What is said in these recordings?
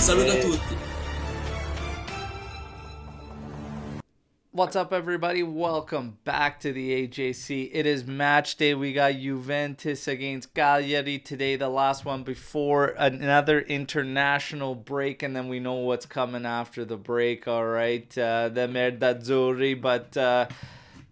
saluto a tutti. What's up, everybody? Welcome back to the AJC. It is match day. We got Juventus against Cagliari today, the last one before another international break, and then we know what's coming after the break, all right? The Merda Azzurri, but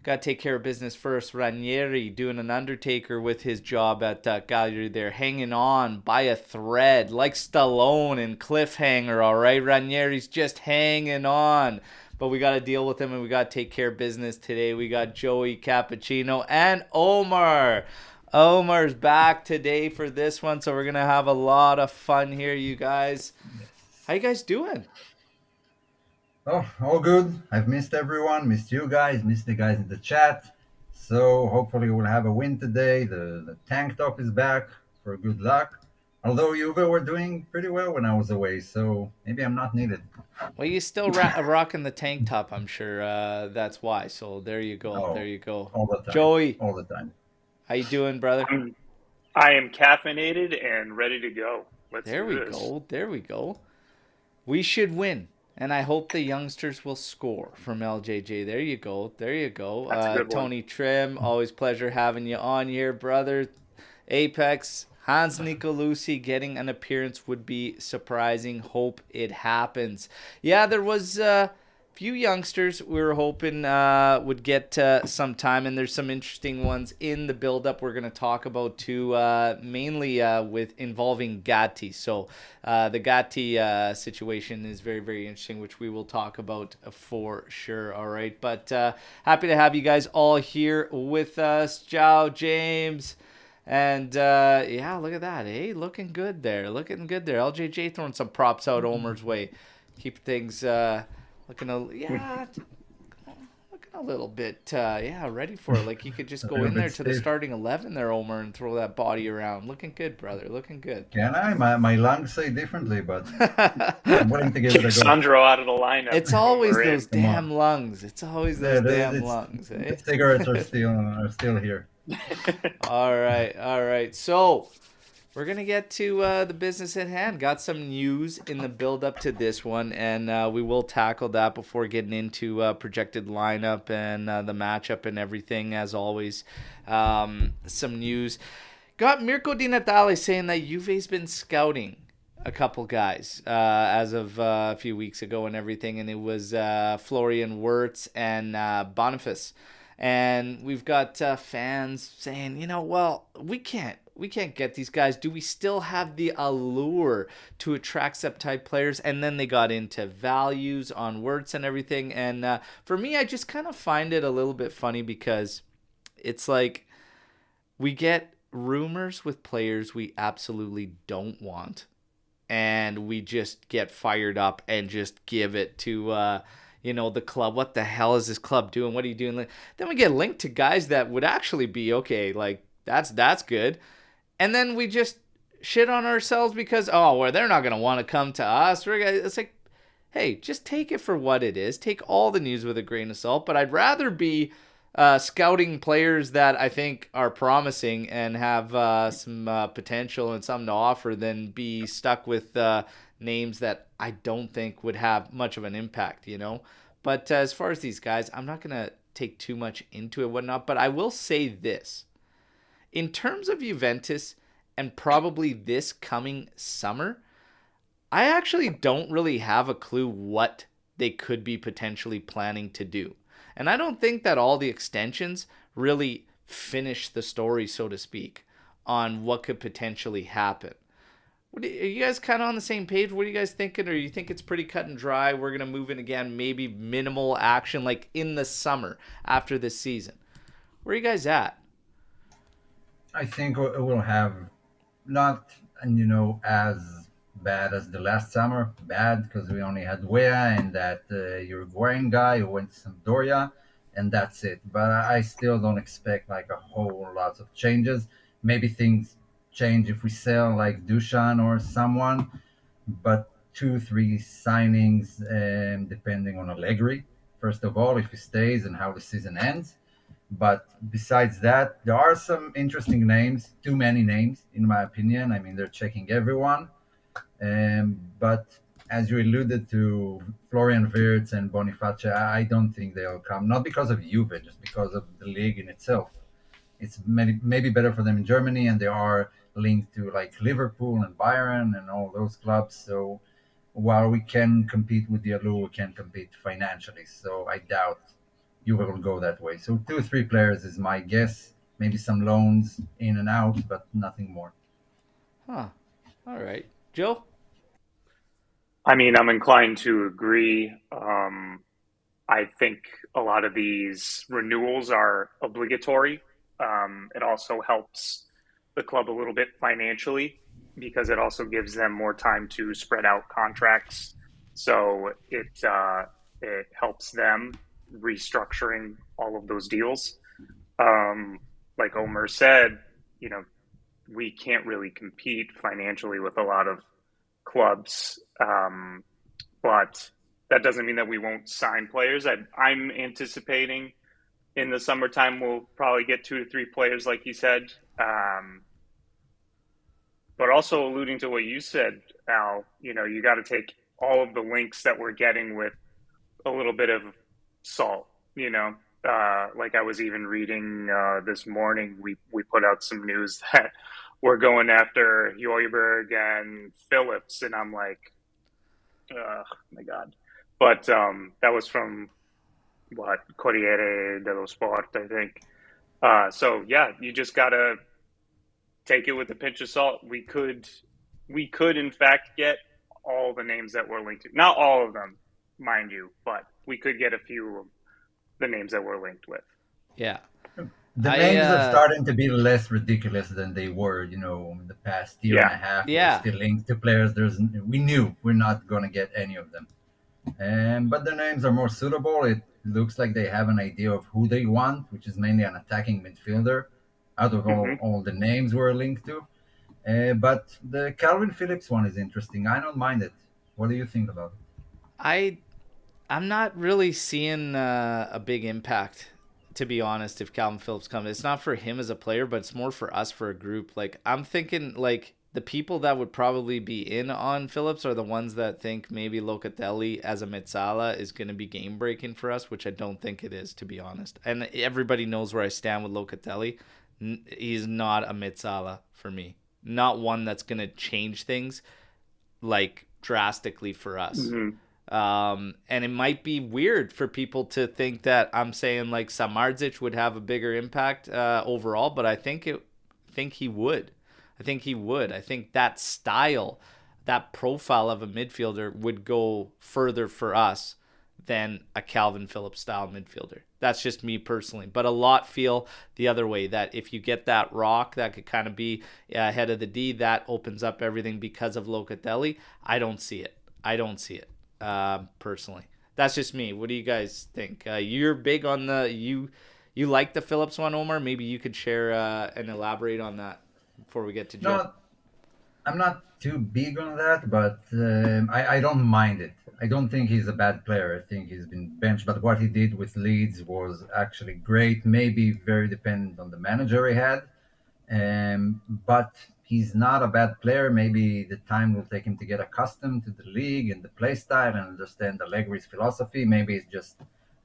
got to take care of business first. Ranieri doing an undertaker with his job at Cagliari. They're hanging on by a thread like Stallone in Cliffhanger, all right? Ranieri's just hanging on. But we got to deal with him and we got to take care of business today. We got Joey Cappuccino and Omer. Omer's back today for this one, so we're going to have a lot of fun here, you guys. How you guys doing? Oh, all good. I've missed everyone, missed you guys, missed the guys in the chat. So hopefully we'll have a win today. The tank top is back for good luck. Although Juve were doing pretty well when I was away, so maybe I'm not needed. Well, you still rocking the tank top, I'm sure. That's why. So there you go. Oh, There you go. all the time. Joey, All the time. how you doing, brother? I am caffeinated and ready to go. There we go. There we go. We should win. And I hope the youngsters will score from LJJ. There you go. There you go. That's a good one. Tony Trim, always pleasure having you on here, brother. Apex, Hans Nicolucci getting an appearance would be surprising. Hope it happens. Yeah, there was a few youngsters we were hoping would get some time, and there's some interesting ones in the build-up we're going to talk about too, mainly with involving Gatti. So the Gatti situation is very, very interesting, which we will talk about for sure. All right, but happy to have you guys all here with us. Ciao, James. And yeah, look at that. Hey, looking good there. Looking good there. LJJ throwing some props out Omer's way. Keep things looking a little bit ready for it. Like you could just go in there to the starting 11 there, Omer, and throw that body around. Looking good, brother. Looking good. Can I? My lungs say differently, but I'm willing to give it a go. Sandro out of the lineup. It's always those damn lungs. It's always those damn lungs. The cigarettes are still here. All right. So we're going to get to the business at hand. Got some news in the build-up to this one, and we will tackle that before getting into projected lineup and the matchup and everything, as always. Some news. Got Mirko Di Natale saying that Juve's been scouting a couple guys as of a few weeks ago and everything, and it was Florian Wirtz and Boniface. And we've got fans saying, we can't get these guys. Do we still have the allure to attract sub-type players? And then they got into values on Wirtz and everything. And for me, I just kind of find it a little bit funny because it's like we get rumors with players we absolutely don't want. And we just get fired up and just give it to the club. What the hell is this club doing? What are you doing? Then we get linked to guys that would actually be okay. Like that's good. And then we just shit on ourselves because, they're not going to want to come to us. It's like, hey, just take it for what it is. Take all the news with a grain of salt. But I'd rather be scouting players that I think are promising and have some potential and something to offer than be stuck with names that I don't think would have much of an impact, But as far as these guys, I'm not going to take too much into it, whatnot. But I will say this. In terms of Juventus and probably this coming summer, I actually don't really have a clue what they could be potentially planning to do. And I don't think that all the extensions really finish the story, so to speak, on what could potentially happen. Are you guys kind of on the same page? What are you guys thinking? Or you think it's pretty cut and dry? We're going to move in again, maybe minimal action like in the summer after this season. Where are you guys at? I think we'll have not, as bad as the last summer. Bad because we only had Wea and that Uruguayan guy who went to Sampdoria, and that's it. But I still don't expect like a whole lot of changes. Maybe things change if we sell like Dushan or someone, but 2-3 signings, depending on Allegri. First of all, if he stays and how the season ends. But besides that, there are some interesting names, too many names, in my opinion. I mean, they're checking everyone. But as you alluded to, Florian Wirtz and Boniface, I don't think they'll come. Not because of Juve, just because of the league in itself. It's maybe better for them in Germany, and they are linked to like Liverpool and Bayern and all those clubs. So while we can compete with the Alu, we can compete financially. So I doubt Juve will go that way. So 2 or 3 players is my guess. Maybe some loans in and out, but nothing more. Huh. All right. Joe? I mean, I'm inclined to agree. I think a lot of these renewals are obligatory. It also helps the club a little bit financially because it also gives them more time to spread out contracts. So it helps them restructuring all of those deals. Like Omer said, you know, we can't really compete financially with a lot of clubs, but that doesn't mean that we won't sign players. I'm anticipating in the summertime we'll probably get 2 to 3 players, like you said. But also alluding to what you said, Al, you know, you got to take all of the links that we're getting with a little bit of salt. You know, like I was even reading this morning, we put out some news that we're going after Højbjerg and Phillips, and I'm like, oh my god. But that was from what, Corriere dello Sport, I think. So yeah, you just gotta take it with a pinch of salt. We could in fact get all the names that we're linked to. Not all of them, mind you, but we could get a few of the names that we're linked with. Yeah. The I names are starting to be less ridiculous than they were, in the past year and Yeah. a half. We're yeah. still linked to players. We knew we're not going to get any of them. But the names are more suitable. It looks like they have an idea of who they want, which is mainly an attacking midfielder out of Hmm. all the names we're linked to. But the Calvin Phillips one is interesting. I don't mind it. What do you think about it? I I'm not really seeing a big impact, to be honest, if Calvin Phillips comes. It's not for him as a player, but it's more for us for a group. Like, I'm thinking, like, the people that would probably be in on Phillips are the ones that think maybe Locatelli as a Mitsala is going to be game breaking for us, which I don't think it is, to be honest. And everybody knows where I stand with Locatelli. He's not a Mitsala for me. Not one that's going to change things like drastically for us. Hmm. And it might be weird for people to think that I'm saying like Samardzic would have a bigger impact overall, but think he would. I think he would. I think that style, that profile of a midfielder would go further for us than a Calvin Phillips style midfielder. That's just me personally. But a lot feel the other way, that if you get that rock that could kind of be ahead of the D, that opens up everything because of Locatelli. I don't see it. Personally. That's just me. What do you guys think? You're big on you like the Phillips one, Omar. Maybe you could share and elaborate on that before we get to Joe. No, I'm not too big on that, but I don't mind it. I don't think he's a bad player. I think he's been benched, but what he did with Leeds was actually great. Maybe very dependent on the manager he had, but he's not a bad player. Maybe the time will take him to get accustomed to the league and the play style and understand Allegri's philosophy. Maybe it's just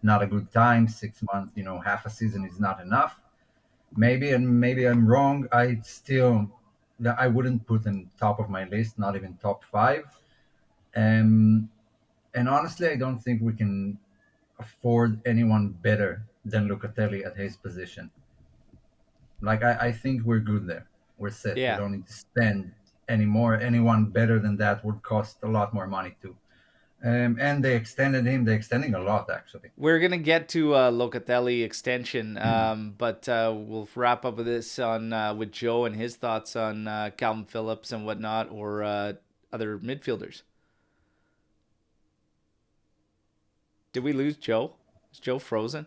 not a good time. 6 months, half a season is not enough. Maybe I'm wrong. I wouldn't put him top of my list, not even top five. Um, and honestly, I don't think we can afford anyone better than Locatelli at his position. Like I think we're good there. We're set. We Yeah. don't need to spend any more. Anyone better than that would cost a lot more money too. And they extended him. They're extending a lot actually. We're gonna get to Locatelli extension, but we'll wrap up with this on with Joe and his thoughts on Calvin Phillips and whatnot, or other midfielders. Did we lose Joe? Is Joe frozen?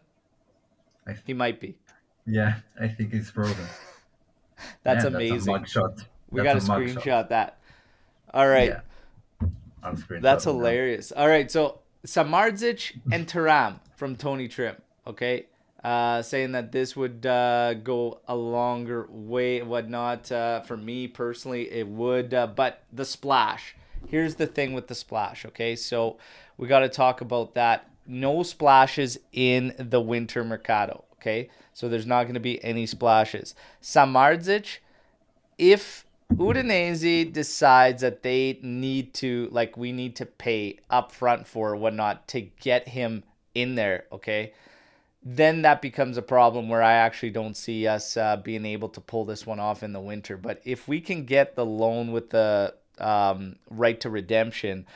I, He might be. yeah, I think he's frozen. That's Man, that's a amazing. mugshot. We That's got a to mugshot. screenshot that. All right. Yeah, I'll screenshot That's him now. hilarious. All right, so Samardzic and Thuram from Tony Trim, okay? Saying that this would go a longer way, whatnot. For me personally, it would. But the splash, here's the thing with the splash, okay? So we got to talk about that. No splashes in the winter mercado, okay? So there's not going to be any splashes. Samardzic, if Udinese decides that they need to, like, we need to pay upfront for or whatnot to get him in there, okay, then that becomes a problem where I actually don't see us being able to pull this one off in the winter. But if we can get the loan with the right to redemption,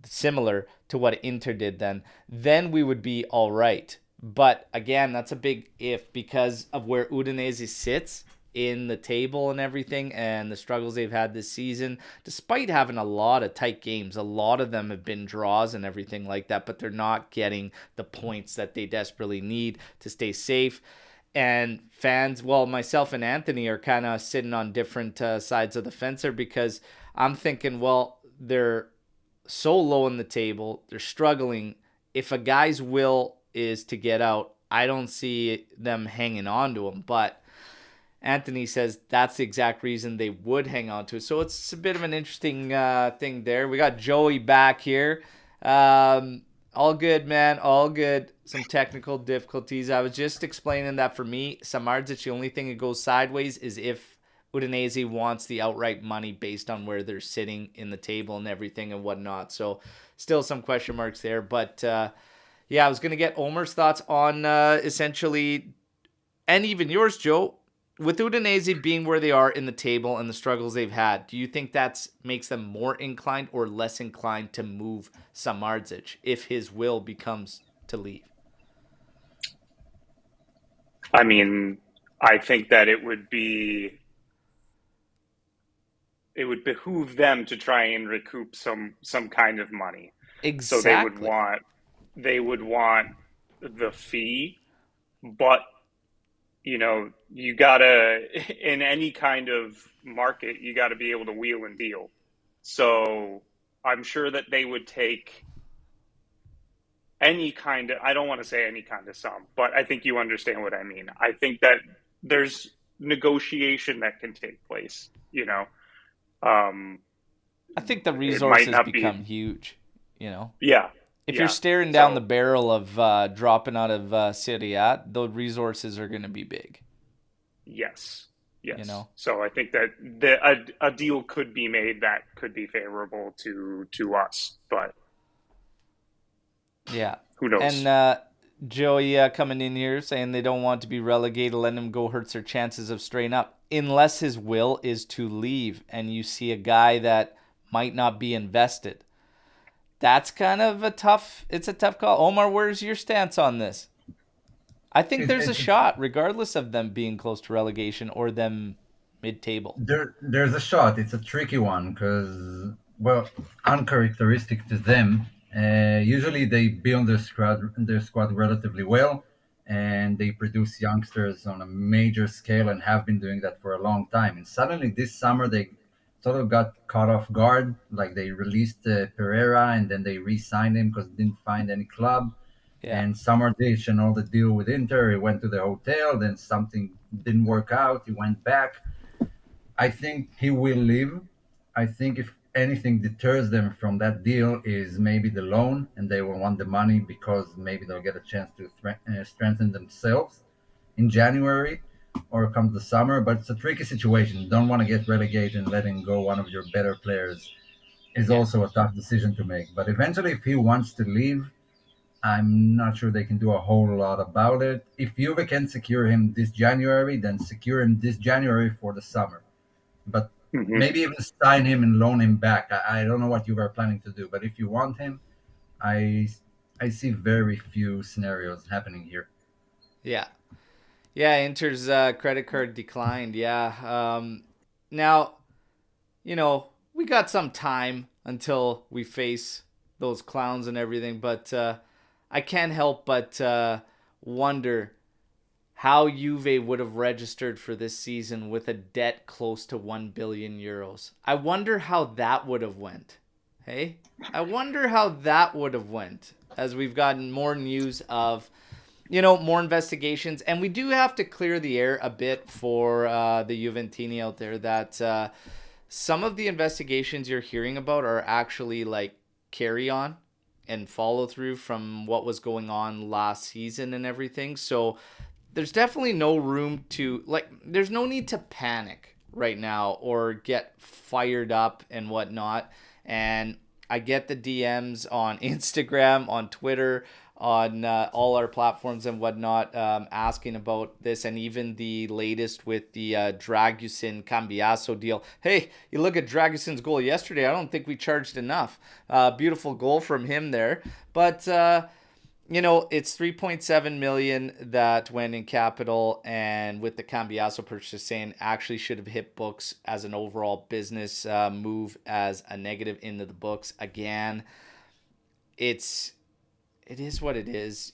similar to what Inter did, then we would be all right. But again, that's a big if because of where Udinese sits in the table and everything and the struggles they've had this season, despite having a lot of tight games. A lot of them have been draws and everything like that, but they're not getting the points that they desperately need to stay safe. And fans, well, myself and Anthony are kind of sitting on different sides of the fence there because I'm thinking, well, they're so low in the table, they're struggling. If a guy's will is to get out, I don't see them hanging on to him, but Anthony says that's the exact reason they would hang on to it. So it's a bit of an interesting thing there. We got Joey back here. All good, man. All good. Some technical difficulties. I was just explaining that for me, Samardzic, the only thing that goes sideways is if Udinese wants the outright money based on where they're sitting in the table and everything and whatnot. So still some question marks there. But yeah, I was going to get Omer's thoughts on essentially, and even yours, Joe, with Udinese being where they are in the table and the struggles they've had, do you think that makes them more inclined or less inclined to move Samardzic if his will becomes to leave? I mean, I think that it would behoove them to try and recoup some kind of money. Exactly. So they would want the fee, but you gotta, in any kind of market, you gotta be able to wheel and deal. So I'm sure that they would take any kind of, I don't want to say any kind of sum, but I think you understand what I mean. I think that there's negotiation that can take place, I think the resources become huge, Yeah. If you're staring down the barrel of dropping out of Serie A, the resources are going to be big. Yes. So I think that a deal could be made that could be favorable to us, but yeah, who knows? And Joey coming in here saying they don't want to be relegated. Letting him go hurts their chances of straying up, unless his will is to leave, and you see a guy that might not be invested. That's kind of a tough call. Omar, where's your stance on this? I think there's a shot, regardless of them being close to relegation or them mid-table. There's a shot. It's a tricky one because, well, uncharacteristic to them. Usually they build their squad relatively well, and they produce youngsters on a major scale and have been doing that for a long time. And suddenly this summer they sort of got caught off guard. Like they released Pereira and then they re-signed him because they didn't find any club. Yeah. And Samardzic and all the deal with Inter, he went to the hotel, then something didn't work out. He went back. I think he will leave. I think if anything deters them from that deal is maybe the loan, and they will want the money because maybe they'll get a chance to strengthen themselves in January or come the summer. But it's a tricky situation. You don't want to get relegated, and letting go one of your better players is also a tough decision to make. But eventually, if he wants to leave, I'm not sure they can do a whole lot about it. If Juve can secure him this January, then secure him this January for the summer. But maybe even sign him and loan him back. I don't know what you are planning to do, but if you want him, I see very few scenarios happening here. Yeah, Inter's credit card declined. Yeah. Now, we got some time until we face those clowns and everything, but I can't help but wonder how Juve would have registered for this season with a debt close to 1 billion euros. I wonder how that would have went. Hey? I wonder how that would have went as we've gotten more news of, more investigations. And we do have to clear the air a bit for the Juventini out there that some of the investigations you're hearing about are actually like carry on and follow through from what was going on last season and everything. So there's definitely no room to like there's no need to panic right now or get fired up and whatnot. And I get the DMs on Instagram, on Twitter, on all our platforms and whatnot, asking about this, and even the latest with the Dragusin Cambiaso deal. Hey, you look at Dragusin's goal yesterday. I don't think we charged enough. Beautiful goal from him there, but it's 3.7 million that went in capital, and with the Cambiaso purchase saying actually should have hit books as an overall business move as a negative into the books again. It is what it is.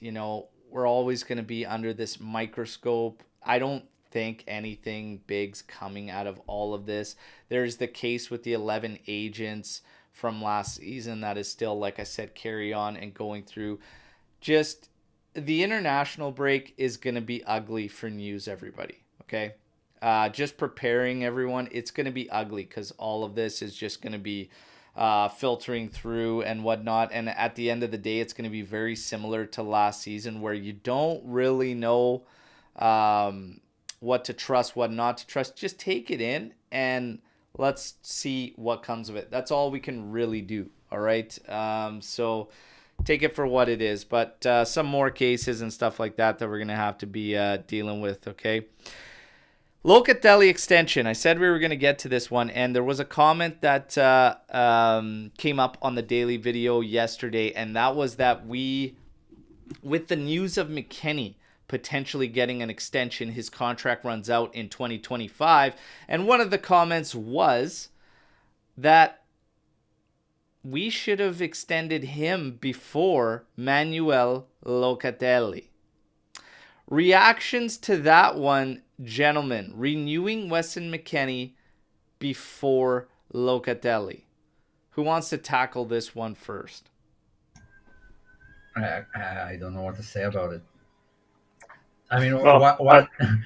We're always going to be under this microscope. I don't think anything big's coming out of all of this. There's the case with the 11 agents from last season that is still, like I said, carry on and going through. Just the international break is going to be ugly for news, everybody. Okay. Just preparing everyone. It's going to be ugly because all of this is just going to be filtering through and whatnot. And at the end of the day, it's going to be very similar to last season where you don't really know what to trust, what not to trust. Just take it in and let's see what comes of it. That's all we can really do. All right. So take it for what it is. But some more cases and stuff like that we're going to have to be dealing with. Okay. Locatelli extension. I said we were going to get to this one, and there was a comment that came up on the daily video yesterday, and that was that with the news of McKennie potentially getting an extension, his contract runs out in 2025, and one of the comments was that we should have extended him before Manuel Locatelli. Reactions to that one, gentlemen. Renewing Weston McKennie before Locatelli. Who wants to tackle this one first? I don't know what to say about it. I mean, Well,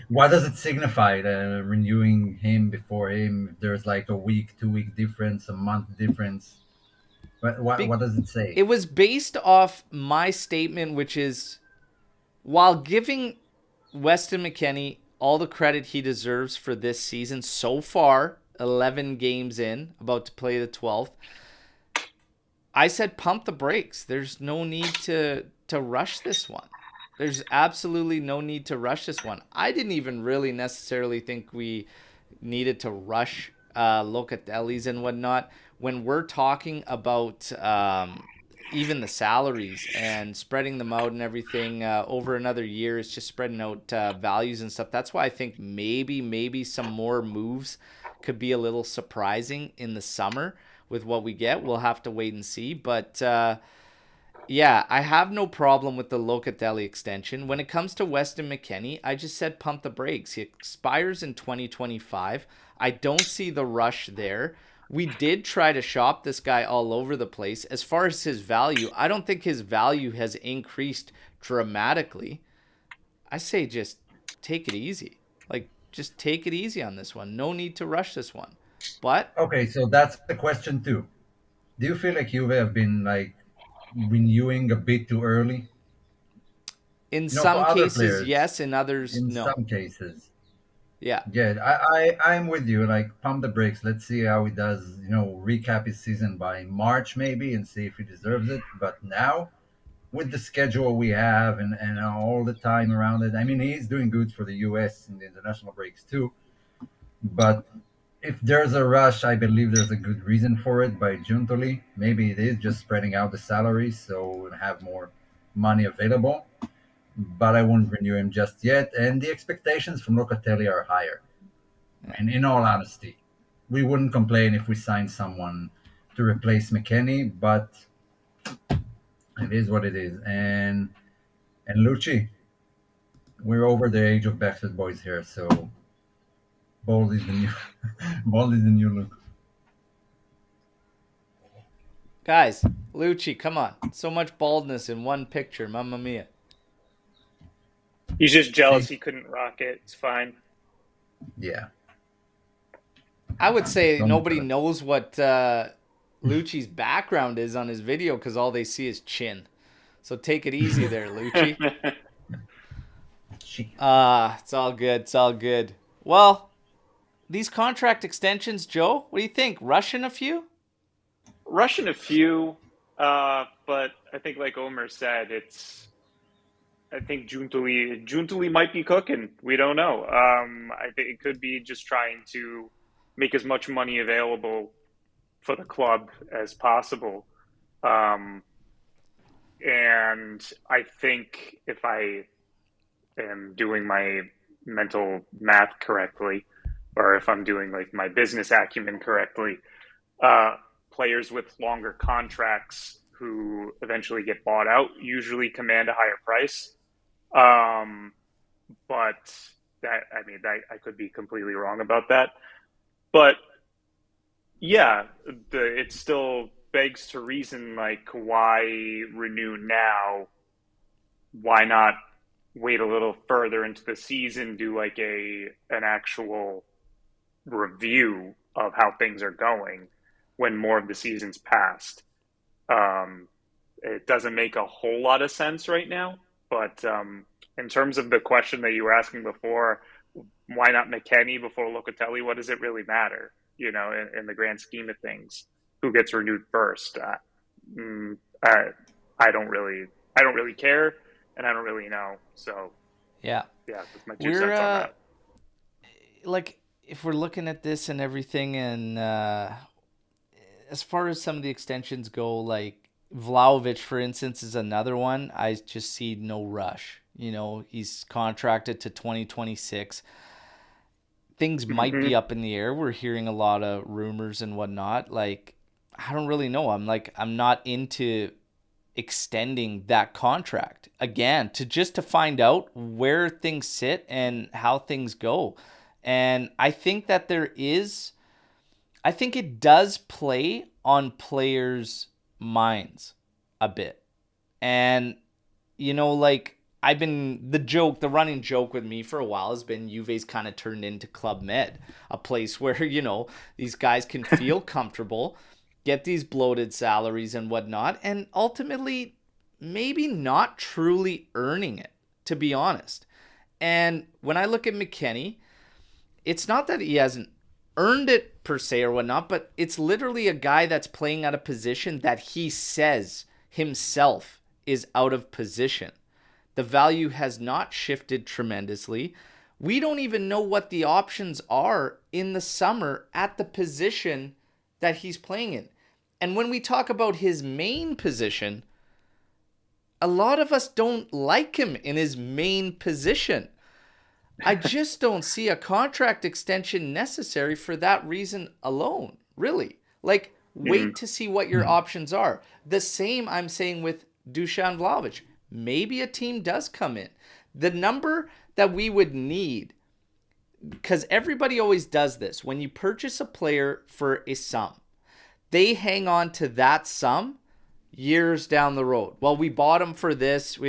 what does it signify renewing him before him? If there's like a week, 2 week difference, a month difference. What does it say? It was based off my statement, which is, while giving Weston McKennie all the credit he deserves for this season so far, 11 games in, about to play the 12th, I said pump the brakes. There's no need to rush this one. There's absolutely no need to rush this one. I didn't even really necessarily think we needed to rush Locatelli's and whatnot. When we're talking about even the salaries and spreading them out and everything over another year, it's just spreading out values and stuff. That's why I think maybe some more moves could be a little surprising in the summer with what we get. We'll have to wait and see. But yeah, I have no problem with the Locatelli extension. When it comes to Weston McKennie, I just said pump the brakes. He expires in 2025. I don't see the rush there. We did try to shop this guy all over the place. As far as his value, I don't think his value has increased dramatically. I say just take it easy. Like, just take it easy on this one. No need to rush this one. But Okay, so that's the question too. Do you feel like Juve have been like renewing a bit too early? in For some other cases, players, yes. In others, in no. some cases. Yeah. Yeah, I'm with you. Like, pump the brakes. Let's see how he does. Recap his season by March maybe, and see if he deserves it. But now, with the schedule we have and all the time around it, I mean, he's doing good for the U.S. in the international breaks too. But if there's a rush, I believe there's a good reason for it by Giuntoli. Maybe it is just spreading out the salaries so we'll have more money available. But I wouldn't renew him just yet. And the expectations from Locatelli are higher. And in all honesty, we wouldn't complain if we signed someone to replace McKennie, but it is what it is. And Lucci, we're over the age of Backstreet Boys here, so bold is the new bold is the new look. Guys, Lucci, come on. So much baldness in one picture. Mamma mia. he's just See? jealous he couldn't rock it. It's fine. Yeah. I would say Don't nobody knows what Lucci's background is on his video because all they see is chin. So take it easy there, Lucci. Gee. It's all good. It's all good. Well, these contract extensions, Joe, what do you think? Rushing a few? Rushing a few, but I think, like Omer said, I think Juntuli might be cooking. We don't know. I think it could be just trying to make as much money available for the club as possible. Um, and I think if I am doing my mental math correctly, or if I'm doing like my business acumen correctly, uh, players with longer contracts who eventually get bought out usually command a higher price. Um, but I could be completely wrong about that. But yeah, it still begs to reason, like, why renew now? Why not wait a little further into the season, do like an actual review of how things are going when more of the season's passed? Um, it doesn't make a whole lot of sense right now, but in terms of the question that you were asking before, why not McKennie before Locatelli? What does it really matter? You know, in the grand scheme of things, who gets renewed first? Mm, I, I don't really care, and I don't really know. So Yeah. yeah, that's my two We're cents on that. like if we're looking at this and everything and as far as some of the extensions go, like Vlahovic, for instance, is another one. I just see no rush. You know, he's contracted to 2026. Things might be Hmm. up in the air. We're hearing a lot of rumors and whatnot. Like, I don't really know. I'm not into extending that contract again to find out where things sit and how things go. And I think that I think it does play on players' minds a bit. And, like the running joke with me for a while has been Juve's kind of turned into Club Med, a place where, these guys can feel comfortable, get these bloated salaries and whatnot, and ultimately maybe not truly earning it, to be honest. And when I look at McKennie, it's not that he hasn't earned it per se or whatnot, but it's literally a guy that's playing at a position that he says himself is out of position. The value has not shifted tremendously. We don't even know what the options are in the summer at the position that he's playing in. And when we talk about his main position, a lot of us don't like him in his main position. I just don't see a contract extension necessary for that reason alone, really. Like, Hmm. wait to see what your options are. The same I'm saying with Dusan Vlahovic. Maybe a team does come in. The number that we would need, because everybody always does this, when you purchase a player for a sum, they hang on to that sum years down the road. Well, we bought him for this,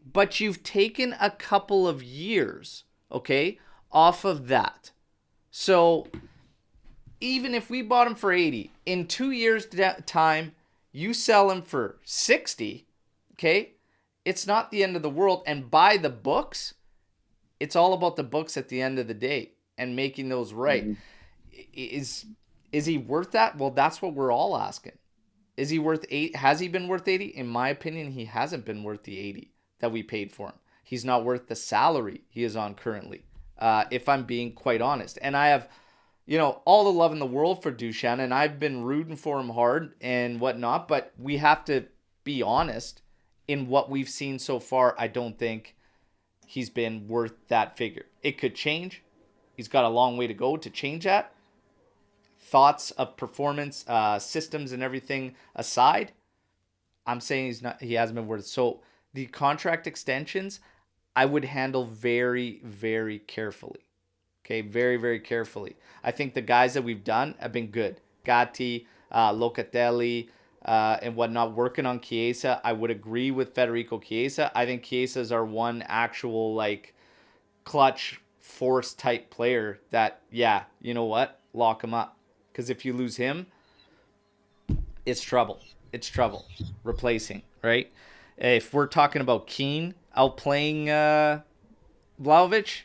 but you've taken a couple of years, okay, off of that. So even if we bought him for 80, in 2 years time, you sell him for 60, okay, it's not the end of the world. And by the books, it's all about the books at the end of the day and making those right. Hmm. Is he worth that? Well, that's what we're all asking. Is he worth 8? Has he been worth 80? In my opinion, he hasn't been worth the 80 that we paid for him. He's not worth the salary he is on currently, if I'm being quite honest. And I have, all the love in the world for Dusan, and I've been rooting for him hard and whatnot, but we have to be honest. In what we've seen so far, I don't think he's been worth that figure. It could change. He's got a long way to go to change that. Thoughts of performance, systems, and everything aside, I'm saying he hasn't been worth it. So the contract extensions, I would handle very, very carefully. Okay, very, very carefully. I think the guys that we've done have been good. Gatti, Locatelli, and whatnot, working on Chiesa. I would agree with Federico Chiesa. I think Chiesa is our one actual, like, clutch force type player that, yeah, you know what? Lock him up. Because if you lose him, it's trouble. It's trouble replacing, right? If we're talking about Keane outplaying Vlahovic,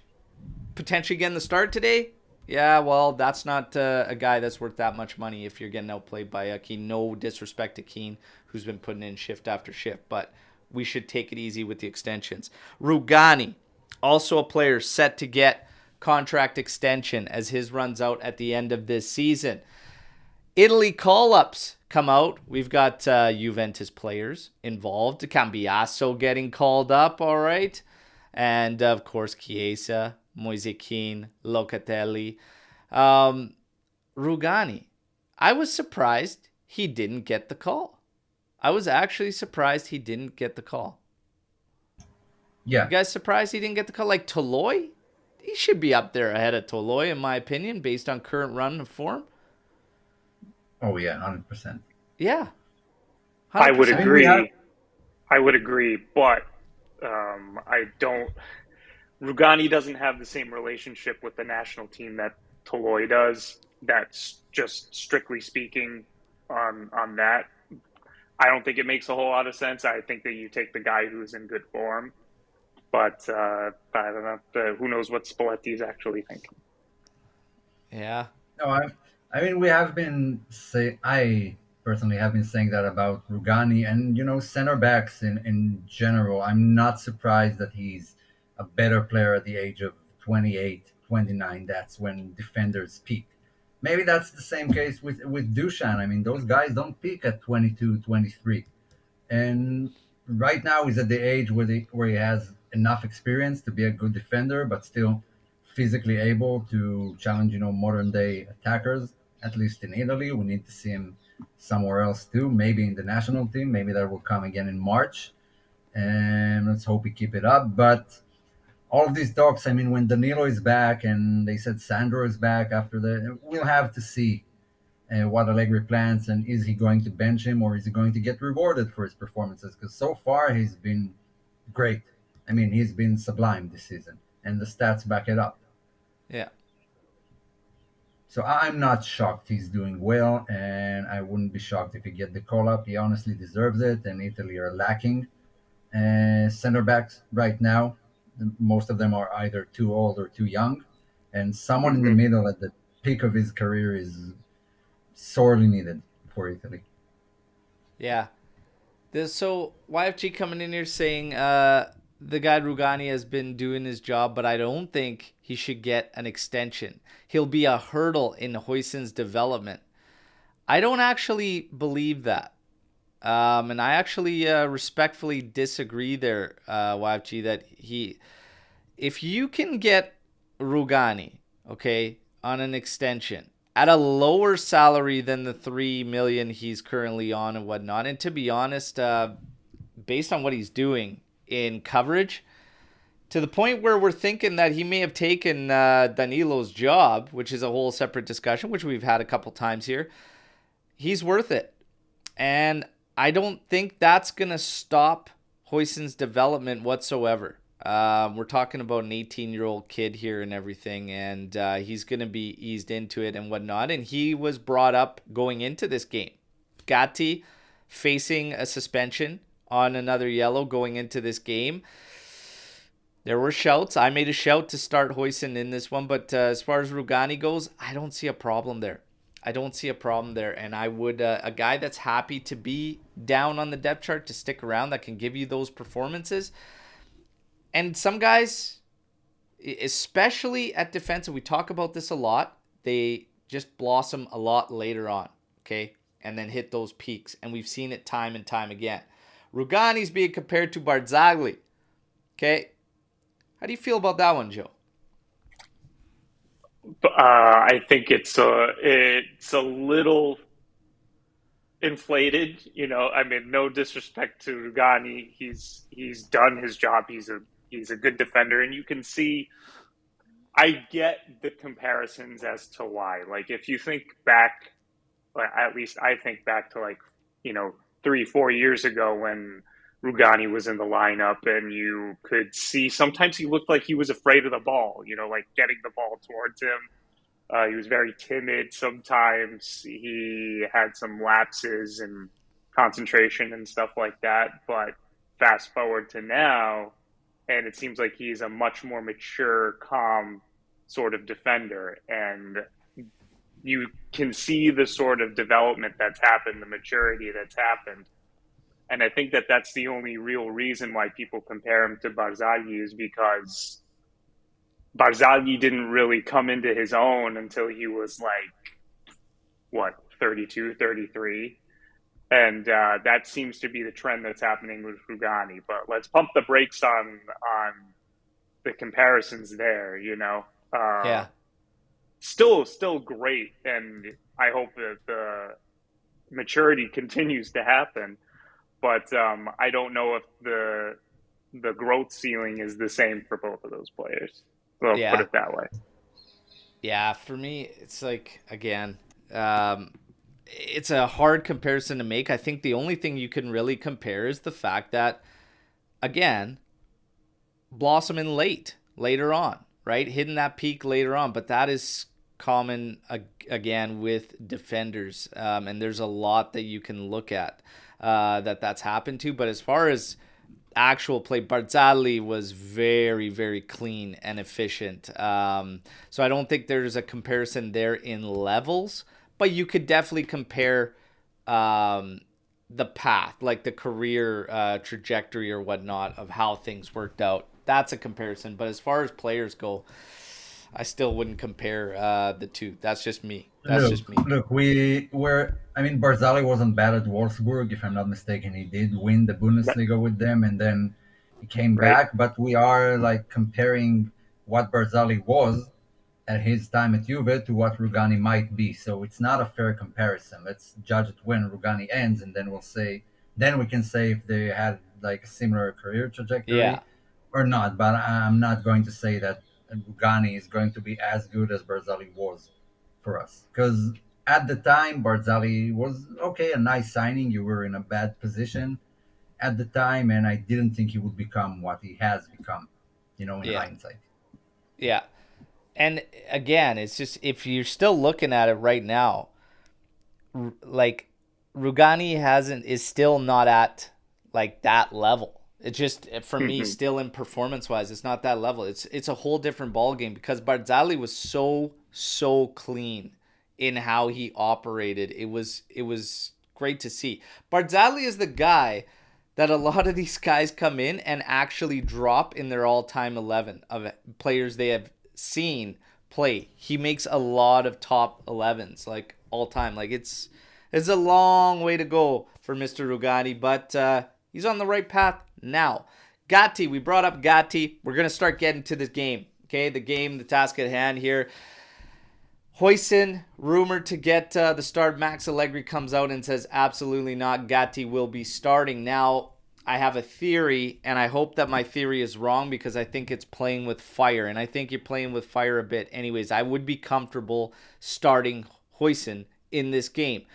potentially getting the start today, yeah, well, that's not a guy that's worth that much money if you're getting outplayed by Keane. No disrespect to Keane, who's been putting in shift after shift, but we should take it easy with the extensions. Rugani, also a player set to get contract extension as his runs out at the end of this season. Italy call-ups come out. We've got Juventus players involved. Cambiasso getting called up, all right. And, of course, Chiesa, Moise Kean, Locatelli. Rugani, I was surprised he didn't get the call. I was actually surprised he didn't get the call. Yeah. You guys surprised he didn't get the call? Like Toloi? He should be up there ahead of Toloi, in my opinion, based on current run of form. Oh, yeah, 100%. Yeah. 100%. I would agree. I would agree, but I don't. Rugani doesn't have the same relationship with the national team that Toloi does. That's just strictly speaking on that. I don't think it makes a whole lot of sense. I think that you take the guy who's in good form, but I don't know. Who knows what Spalletti's actually thinking? Yeah. No, I mean, we have been I personally have been saying that about Rugani and, center backs in general. I'm not surprised that he's a better player at the age of 28, 29. That's when defenders peak. Maybe that's the same case with Dushan. I mean, those guys don't peak at 22, 23. And right now he's at the age where he has enough experience to be a good defender, but still physically able to challenge, modern day attackers. At least in Italy, we need to see him somewhere else too. Maybe in the national team. Maybe that will come again in March. And let's hope we keep it up. But all of these talks, I mean, when Danilo is back and they said Sandro is back after we'll have to see what Allegri plans, and is he going to bench him or is he going to get rewarded for his performances? Because so far he's been great. I mean, he's been sublime this season, and the stats back it up. Yeah. So I'm not shocked he's doing well, and I wouldn't be shocked if he get the call up. He honestly deserves it, and Italy are lacking center backs right now. Most of them are either too old or too young, and someone in the middle at the peak of his career is sorely needed for Italy. Yeah. So YFG coming in here saying the guy Rugani has been doing his job, but I don't think he should get an extension. He'll be a hurdle in Huijsen's development. I don't actually believe that. And I actually respectfully disagree there, YFG, that if you can get Rugani, okay, on an extension at a lower salary than the $3 million he's currently on and whatnot, and to be honest, based on what he's doing in coverage, to the point where we're thinking that he may have taken Danilo's job, which is a whole separate discussion, which we've had a couple times here, he's worth it. And I don't think that's going to stop Huijsen's development whatsoever. We're talking about an 18-year-old kid here and everything, and he's going to be eased into it and whatnot. And he was brought up going into this game. Gatti facing a suspension on another yellow going into this game. There were shouts. I made a shout to start Huijsen in this one, but as far as Rugani goes, I don't see a problem there. And I would, a guy that's happy to be down on the depth chart, to stick around, that can give you those performances. And some guys, especially at defensive, we talk about this a lot, they just blossom a lot later on, okay? And then hit those peaks. And we've seen it time and time again. Rugani's being compared to Barzagli, okay? How do you feel about that one, Joe? I think it's a little inflated. I mean, no disrespect to Rugani, he's done his job. He's a good defender, and you can see. I get the comparisons as to why. Like, if you think back, at least I think back to 3-4 years ago when Rugani was in the lineup, and you could see sometimes he looked like he was afraid of the ball, like getting the ball towards him. He was very timid sometimes. He had some lapses in concentration and stuff like that. But fast forward to now, and it seems like he's a much more mature, calm sort of defender. And you can see the sort of development that's happened, the maturity that's happened. And I think that that's the only real reason why people compare him to Barzagli is because Barzagli didn't really come into his own until he was like, what, 32, 33. And that seems to be the trend that's happening with Rugani. But let's pump the brakes on the comparisons there, you know. Yeah. Still great, and I hope that the maturity continues to happen. But I don't know if the growth ceiling is the same for both of those players. So I'll put Yeah. it that way. Yeah, for me, it's like, again, it's a hard comparison to make. I think the only thing you can really compare is the fact that, again, blossoming later on, right? Hitting that peak later on. But that is common, again, with defenders. And there's a lot that you can look at that's happened to. But as far as actual play, Barzagli was very, very clean and efficient. So I don't think there's a comparison there in levels, but you could definitely compare the path, like the career trajectory or whatnot of how things worked out. That's a comparison. But as far as players go, I still wouldn't compare the two. That's just me. Look, we were. I mean, Barzagli wasn't bad at Wolfsburg, if I'm not mistaken. He did win the Bundesliga with them, and then he came Right. back. But we are like comparing what Barzagli was at his time at Juve to what Rugani might be. So it's not a fair comparison. Let's judge it when Rugani ends, and then we'll say. Then we can say if they had like a similar career trajectory Yeah. or not. But I'm not going to say that Rugani is going to be as good as Barzagli was for us, because at the time Barzagli was okay, a nice signing. You were in a bad position at the time, and I didn't think he would become what he has become. In Yeah. hindsight. Yeah. And again, it's just, if you're still looking at it right now, like, Rugani is still not at like that level. It's just, for me, Hmm. still in performance wise, it's not that level. It's a whole different ball game because Barzagli was so clean in how he operated. It was great to see. Barzagli is the guy that a lot of these guys come in and actually drop in their all-time 11 of players they have seen play. He makes a lot of top 11s, like, all time. Like, it's a long way to go for Mr. Rugani, but he's on the right path now. Gatti, we brought up Gatti. We're going to start getting to this game. Okay, the task at hand here. Huijsen, rumored to get the start. Max Allegri comes out and says absolutely not. Gatti will be starting. Now, I have a theory, and I hope that my theory is wrong because I think it's playing with fire, and I think you're playing with fire a bit. Anyways, I would be comfortable starting Huijsen in this game.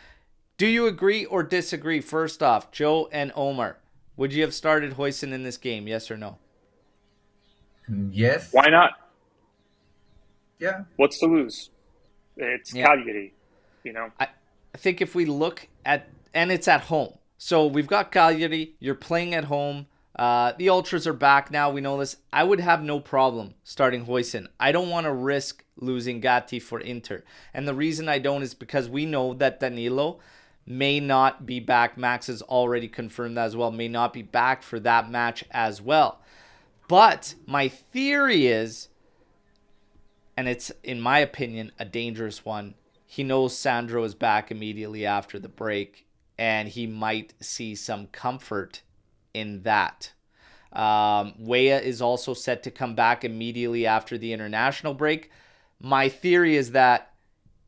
Do you agree or disagree? First off, Joe and Omer, would you have started Huijsen in this game? Yes or no? Yes. Why not? Yeah. What's to lose? It's Yeah. Cagliari, you know. I think if we look at, and it's at home. So we've got Cagliari. You're playing at home. The Ultras are back now. We know this. I would have no problem starting Huijsen. I don't want to risk losing Gatti for Inter. And the reason I don't is because we know that Danilo may not be back. Max has already confirmed that as well. May not be back for that match as well. But my theory is, and it's, in my opinion, a dangerous one. He knows Sandro is back immediately after the break, and he might see some comfort in that. Weah is also set to come back immediately after the international break. My theory is that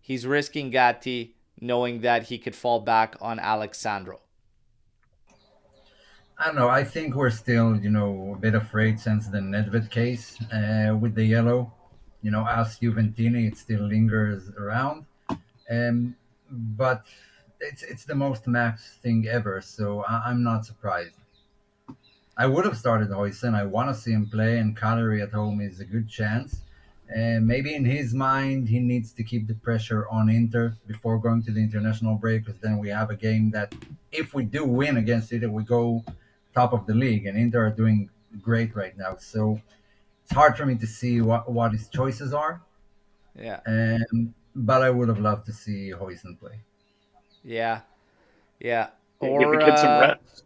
he's risking Gatti, knowing that he could fall back on Alexandro. I don't know. I think we're still, a bit afraid since the Nedved case with the yellow. As Juventini, it still lingers around. But it's the most max thing ever, so I'm not surprised. I would have started Hoyson. I want to see him play, and Cagliari at home is a good chance. And maybe in his mind, he needs to keep the pressure on Inter before going to the international break, because then we have a game that, if we do win against Inter, we go top of the league, and Inter are doing great right now. So it's hard for me to see what his choices are. Yeah. But I would have loved to see Hoyson play. Yeah. Yeah. Yeah, give the kid some reps.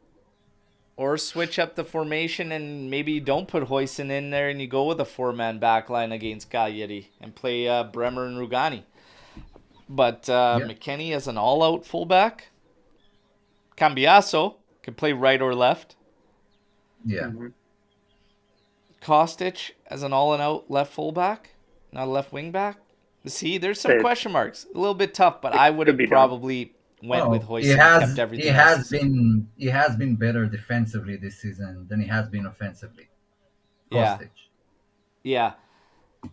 Or switch up the formation and maybe you don't put Hoyson in there and you go with a four-man backline against Cagliari and play Bremer and Rugani. But Yeah, McKennie as an all-out fullback. Cambiaso can play right or left. yeah. Hmm. Kostic as an all-and-out left fullback, not a left wing back. See, there's some It, question marks. A little bit tough, but it I would could have be done. probably went with Well, Hoyson and kept everything else the same. he has been better defensively this season than he has been offensively. Yeah, Kostic. yeah.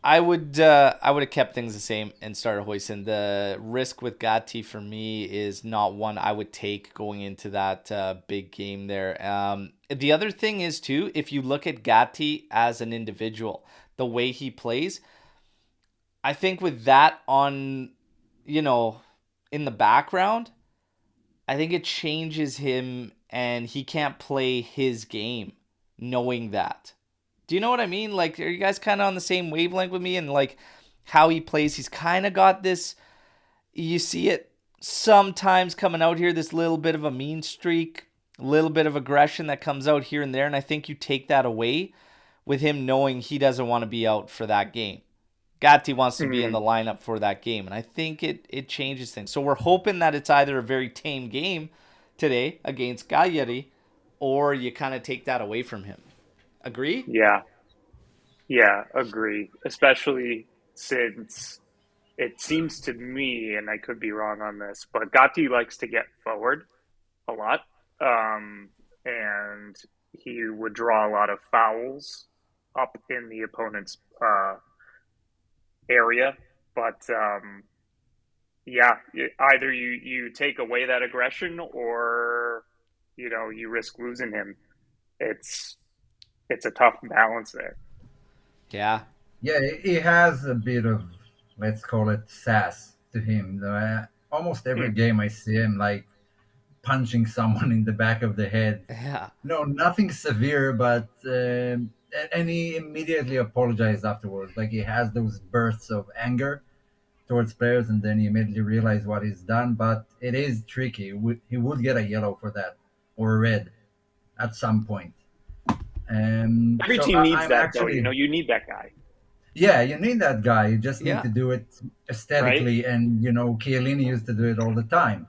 I would have kept things the same and started Hoyson. The risk with Gatti for me is not one I would take going into that big game there. The other thing is too, if you look at Gatti as an individual, the way he plays, I think with that on, you know, in the background, I think it changes him and he can't play his game knowing that. Do you know what I mean? Like, are you guys kind of on the same wavelength with me? And like how he plays, he's kind of got this. You see it sometimes coming out here, this little bit of a mean streak, a little bit of aggression that comes out here and there. And I think you take that away with him knowing he doesn't want to be out for that game. Gatti wants to be in Hmm. the lineup for that game. And I think it changes things. So we're hoping that it's either a very tame game today against Cagliari or you kind of take that away from him. Agree? Yeah, yeah, agree. Especially since it seems to me, and I could be wrong on this, but Gatti likes to get forward a lot, and he would draw a lot of fouls up in the opponent's area. But yeah, either you take away that aggression, or you risk losing him. It's it's a tough balance there. Yeah. Yeah, he has a bit of, let's call it, sass to him. Almost every Hmm. game I see him like punching someone in the back of the head. Yeah. No, nothing severe, but and he immediately apologized afterwards. Like, he has those bursts of anger towards players, and then he immediately realized what he's done. But it is tricky. He would get a yellow for that, or a red at some point. Every So team needs I'm that, though. actually, You need that guy, yeah, you need that guy. You just need Yeah. to do it right? aesthetically, and Chiellini used to do it all the time.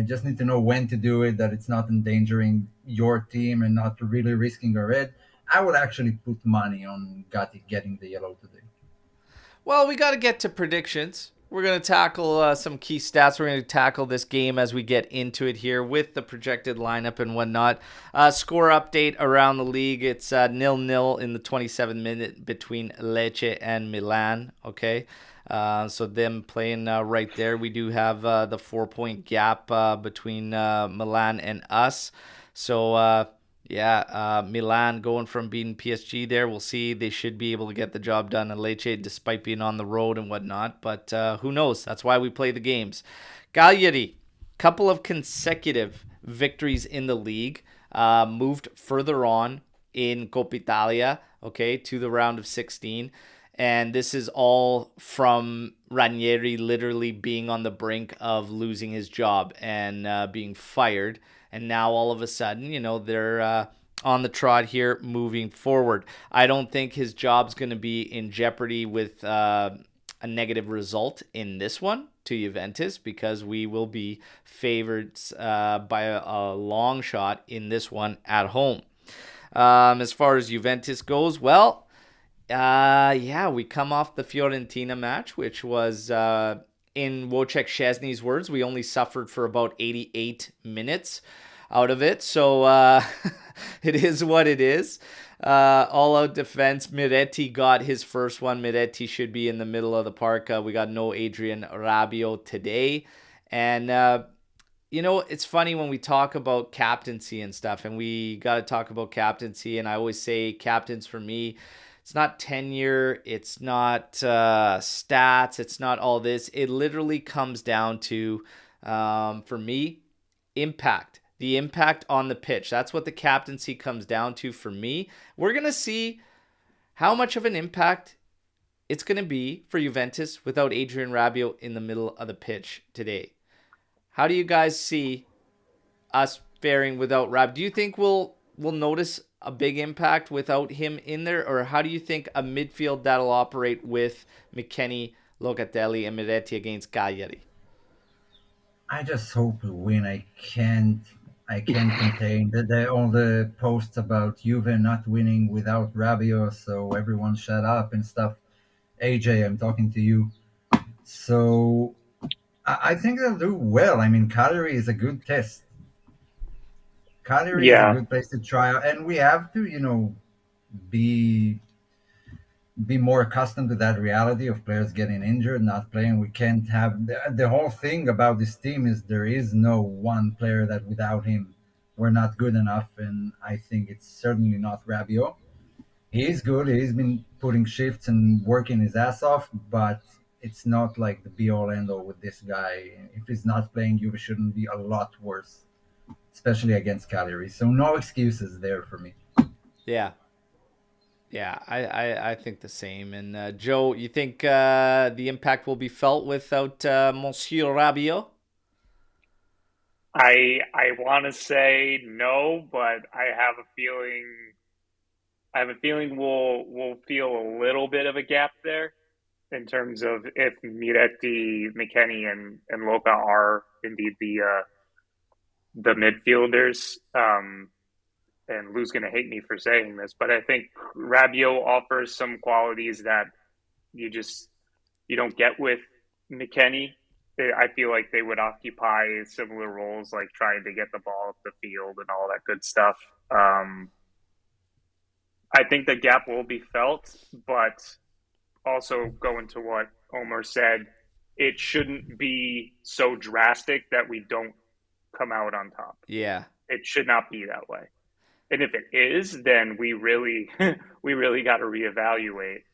Just need to know when to do it, that it's not endangering your team and not really risking a red. I would actually put money on Gatti getting the yellow today. Well, we got to get to predictions. We're going to tackle some key stats. We're going to tackle this game as we get into it here with the projected lineup and whatnot. Score update around the league. It's 0-0 in the 27th minute between Lecce and Milan. Okay. So them playing right there. We do have the 4-point gap between Milan and us. So, yeah, Milan going from beating PSG there. We'll see. They should be able to get the job done in Lecce despite being on the road and whatnot. But who knows? That's why we play the games. Cagliari, couple of consecutive victories in the league. Moved further on in Coppa Italia, okay, to the round of 16. And this is all from Ranieri literally being on the brink of losing his job and being fired. And now all of a sudden, they're on the trot here moving forward. I don't think his job's going to be in jeopardy with a negative result in this one to Juventus because we will be favored by a long shot in this one at home. As far as Juventus goes, well, yeah, we come off the Fiorentina match, which was, in Wojciech Szczesny's words, we only suffered for about 88 minutes out of it. So it is what it is. All out defense. Miretti got his first one. Miretti should be in the middle of the park. We got no Adrian Rabiot today. And, it's funny when we talk about captaincy and stuff, and we got to talk about captaincy. And I always say captains for me, It's not tenure. It's not stats. It's not all this. It literally comes down to, for me, impact. The impact on the pitch. That's what the captaincy comes down to for me. We're going to see how much of an impact it's going to be for Juventus without Adrian Rabiot in the middle of the pitch today. How do you guys see us faring without Rabiot? Do you think we'll notice a big impact without him in there? Or how do you think a midfield that'll operate with McKennie, Locatelli, and Miretti against Cagliari? I just hope we win. I can't contain all the posts about Juve not winning without Rabiot, so everyone shut up and stuff. AJ, I'm talking to you. So I think they'll do well. I mean, Cagliari is a good test. Cagliari is a Yeah. good place to try out, and we have to, be more accustomed to that reality of players getting injured, not playing. We can't have the whole thing about this team is there is no one player that without him we're not good enough, and I think it's certainly not Rabiot. He is good. He's been putting shifts and working his ass off, but it's not like the be all end all with this guy. If he's not playing, you shouldn't be a lot worse, especially against Cagliari. So no excuses there for me. Yeah. Yeah, I think the same. And Joe, you think the impact will be felt without Monsieur Rabiot? I want to say no, but I have a feeling we'll feel a little bit of a gap there in terms of if Miretti, McKennie, and Luca are indeed the midfielders. And Lou's going to hate me for saying this, but I think Rabiot offers some qualities that you don't get with McKennie. I feel like they would occupy similar roles, like trying to get the ball up the field and all that good stuff. I think the gap will be felt, but also going to what Omer said, it shouldn't be so drastic that we don't come out on top. Yeah. It should not be that way. And if it is, then we really got to reevaluate.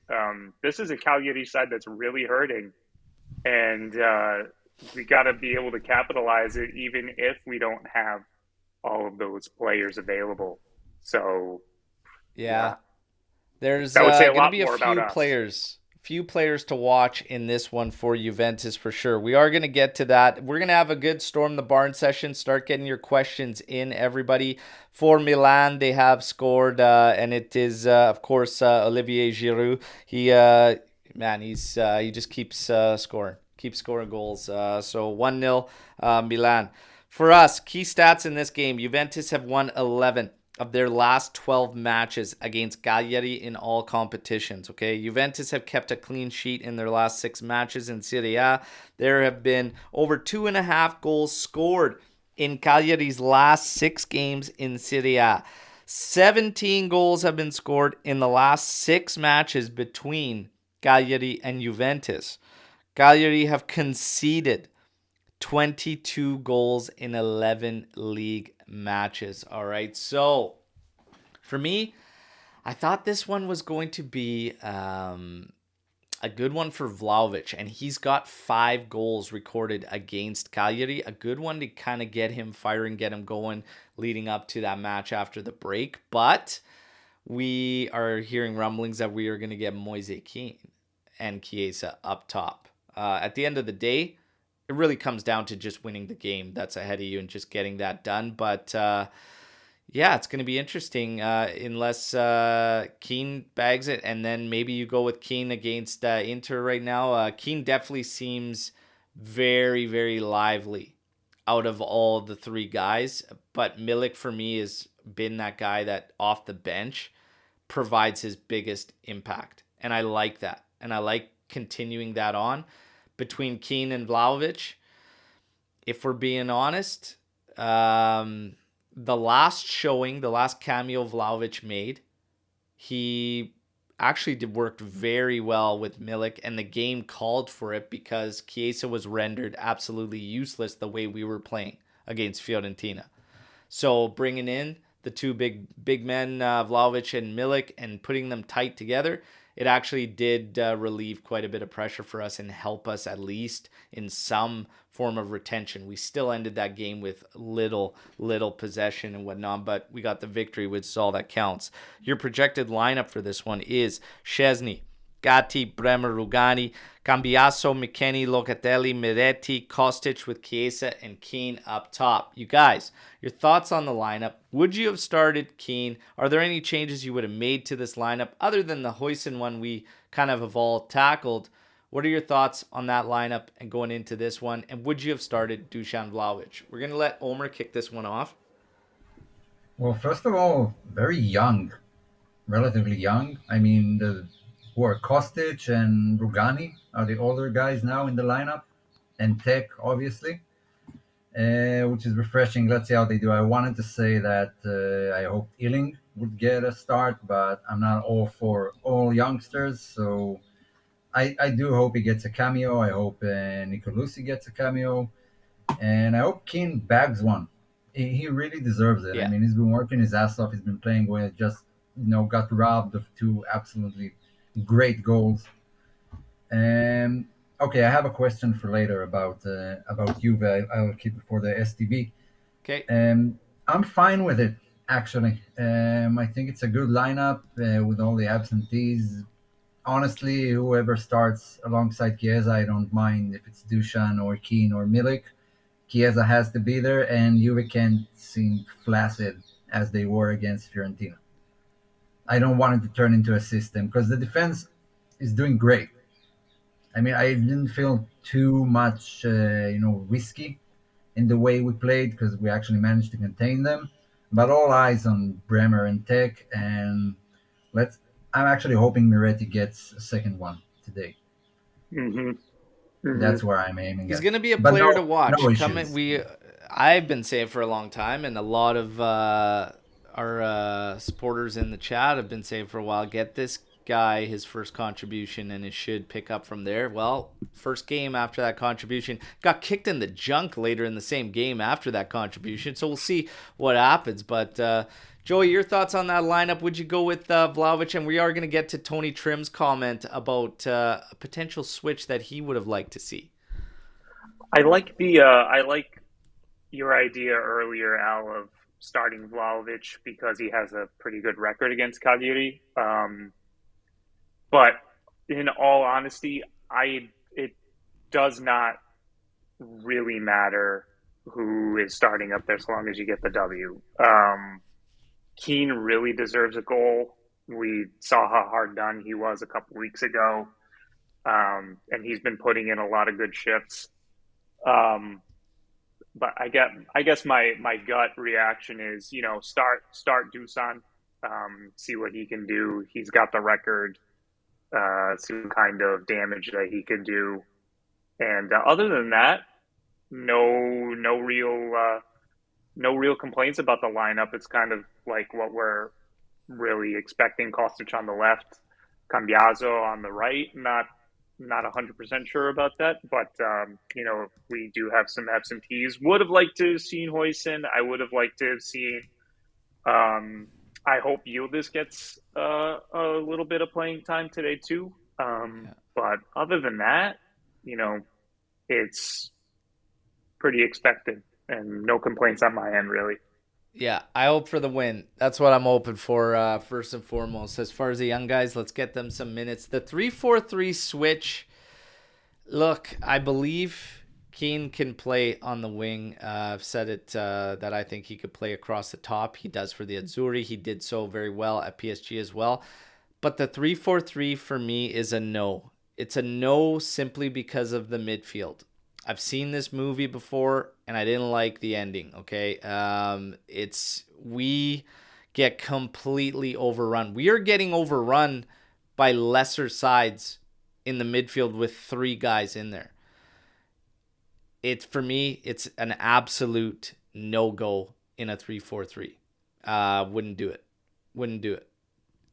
This is a Cagliari side that's really hurting, and we got to be able to capitalize it, even if we don't have all of those players available. So, Yeah. There's that would say a going to lot be a more about few us. players to watch in this one for Juventus for sure. We are going to get to that. We're going to have a good Storm the Barn session. Start getting your questions in, everybody. For Milan, they have scored, and it is, of course, Olivier Giroud. He just keeps scoring goals. So 1-0 Milan. For us, key stats in this game, Juventus have won 11 of their last 12 matches against Cagliari in all competitions. Okay, Juventus have kept a clean sheet in their last 6 matches in Serie A. There have been over 2.5 goals scored in Cagliari's last 6 games in Serie A. 17 goals have been scored in the last 6 matches between Cagliari and Juventus. Cagliari have conceded 22 goals in 11 league matches. All right. So for me, I thought this one was going to be a good one for Vlahovic, and he's got 5 goals recorded against Cagliari. A good one to kind of get him firing, get him going leading up to that match after the break. But we are hearing rumblings that we are going to get Moise Kean and Chiesa up top. At the end of the day, it really comes down to just winning the game that's ahead of you and just getting that done. But yeah, it's going to be interesting unless Keane bags it, and then maybe you go with Keane against Inter right now. Keane definitely seems very, very lively out of all the 3 guys. But Milik, for me, has been that guy that off the bench provides his biggest impact. And I like that. And I like continuing that on. Between Keane and Vlahovic, if we're being honest, the last cameo Vlahovic made, he actually worked very well with Milik, and the game called for it because Chiesa was rendered absolutely useless the way we were playing against Fiorentina. So bringing in the the two big men, Vlahovic and Milik, and putting them tight together, it actually did relieve quite a bit of pressure for us and help us at least in some form of retention. We still ended that game with little possession and whatnot, but we got the victory, which is all that counts. Your projected lineup for this one is Szczesny, Gatti, Bremer, Rugani, Cambiaso, McKennie, Locatelli, Miretti, Kostic with Chiesa, and Keane up top. You guys, your thoughts on the lineup? Would you have started Keane? Are there any changes you would have made to this lineup other than the Huijsen one we kind of have all tackled? What are your thoughts on that lineup and going into this one? And would you have started Dusan Vlahovic? We're going to let Omer kick this one off. Well, first of all, very young, relatively young. I mean, who are Kostic and Rugani are the older guys now in the lineup, and Tech, obviously, which is refreshing. Let's see how they do. I wanted to say that I hoped Ealing would get a start, but I'm not all for all youngsters, so I do hope he gets a cameo. I hope Nicolosi gets a cameo, and I hope Keane bags one. He really deserves it. Yeah. I mean, he's been working his ass off. He's been playing well. Just got robbed of two absolutely great goals. And okay, I have a question for later about Juve. I'll keep it for the STV. Okay. I'm fine with it, actually. I think it's a good lineup with all the absentees. Honestly, whoever starts alongside Chiesa, I don't mind if it's Dusan or Keane or Milik. Chiesa has to be there, and Juve can't seem flaccid as they were against Fiorentina. I don't want it to turn into a system because the defense is doing great. I mean, I didn't feel too much, risky in the way we played because we actually managed to contain them. But all eyes on Bremer and Tech, and I'm actually hoping Miretti gets a second one today. Mm-hmm. Mm-hmm. That's where I'm aiming. He's at. going to be a But player to watch. No issues. I've been saying for a long time, and a lot of our supporters in the chat have been saying for a while, get this guy his first contribution and it should pick up from there. Well, first game after that contribution, got kicked in the junk later in the same game after that contribution, so we'll see what happens. But Joey, your thoughts on that lineup? Would you go with Vlahovic? And we are going to get to Tony Trim's comment about a potential switch that he would have liked to see. I like your idea earlier, Al, of starting Vlahovic because he has a pretty good record against Cagliari. But in all honesty, it does not really matter who is starting up there so long as you get the W. Keane really deserves a goal. We saw how hard done he was a couple weeks ago, and he's been putting in a lot of good shifts. But I guess my gut reaction is, start Dusan, see what he can do. He's got the record, see what kind of damage that he can do, and other than that, no real complaints about the lineup. It's kind of like what we're really expecting. Kostic on the left, Cambiaso on the right. Not 100% sure about that, but we do have some absentees. Would have liked to have seen Huijsen. I would have liked to have seen. I hope Yildiz gets a little bit of playing time today too. But other than that, it's pretty expected and no complaints on my end, really. Yeah, I hope for the win. That's what I'm hoping for, first and foremost. As far as the young guys, let's get them some minutes. The 3-4-3 switch, look, I believe Keane can play on the wing. I've said it that I think he could play across the top. He does for the Azzurri. He did so very well at PSG as well. But the 3-4-3 for me is a no. It's a no simply because of the midfield. I've seen this movie before, and I didn't like the ending, okay? We get completely overrun. We are getting overrun by lesser sides in the midfield with three guys in there. For me, it's an absolute no-go in a 3-4-3. Wouldn't do it.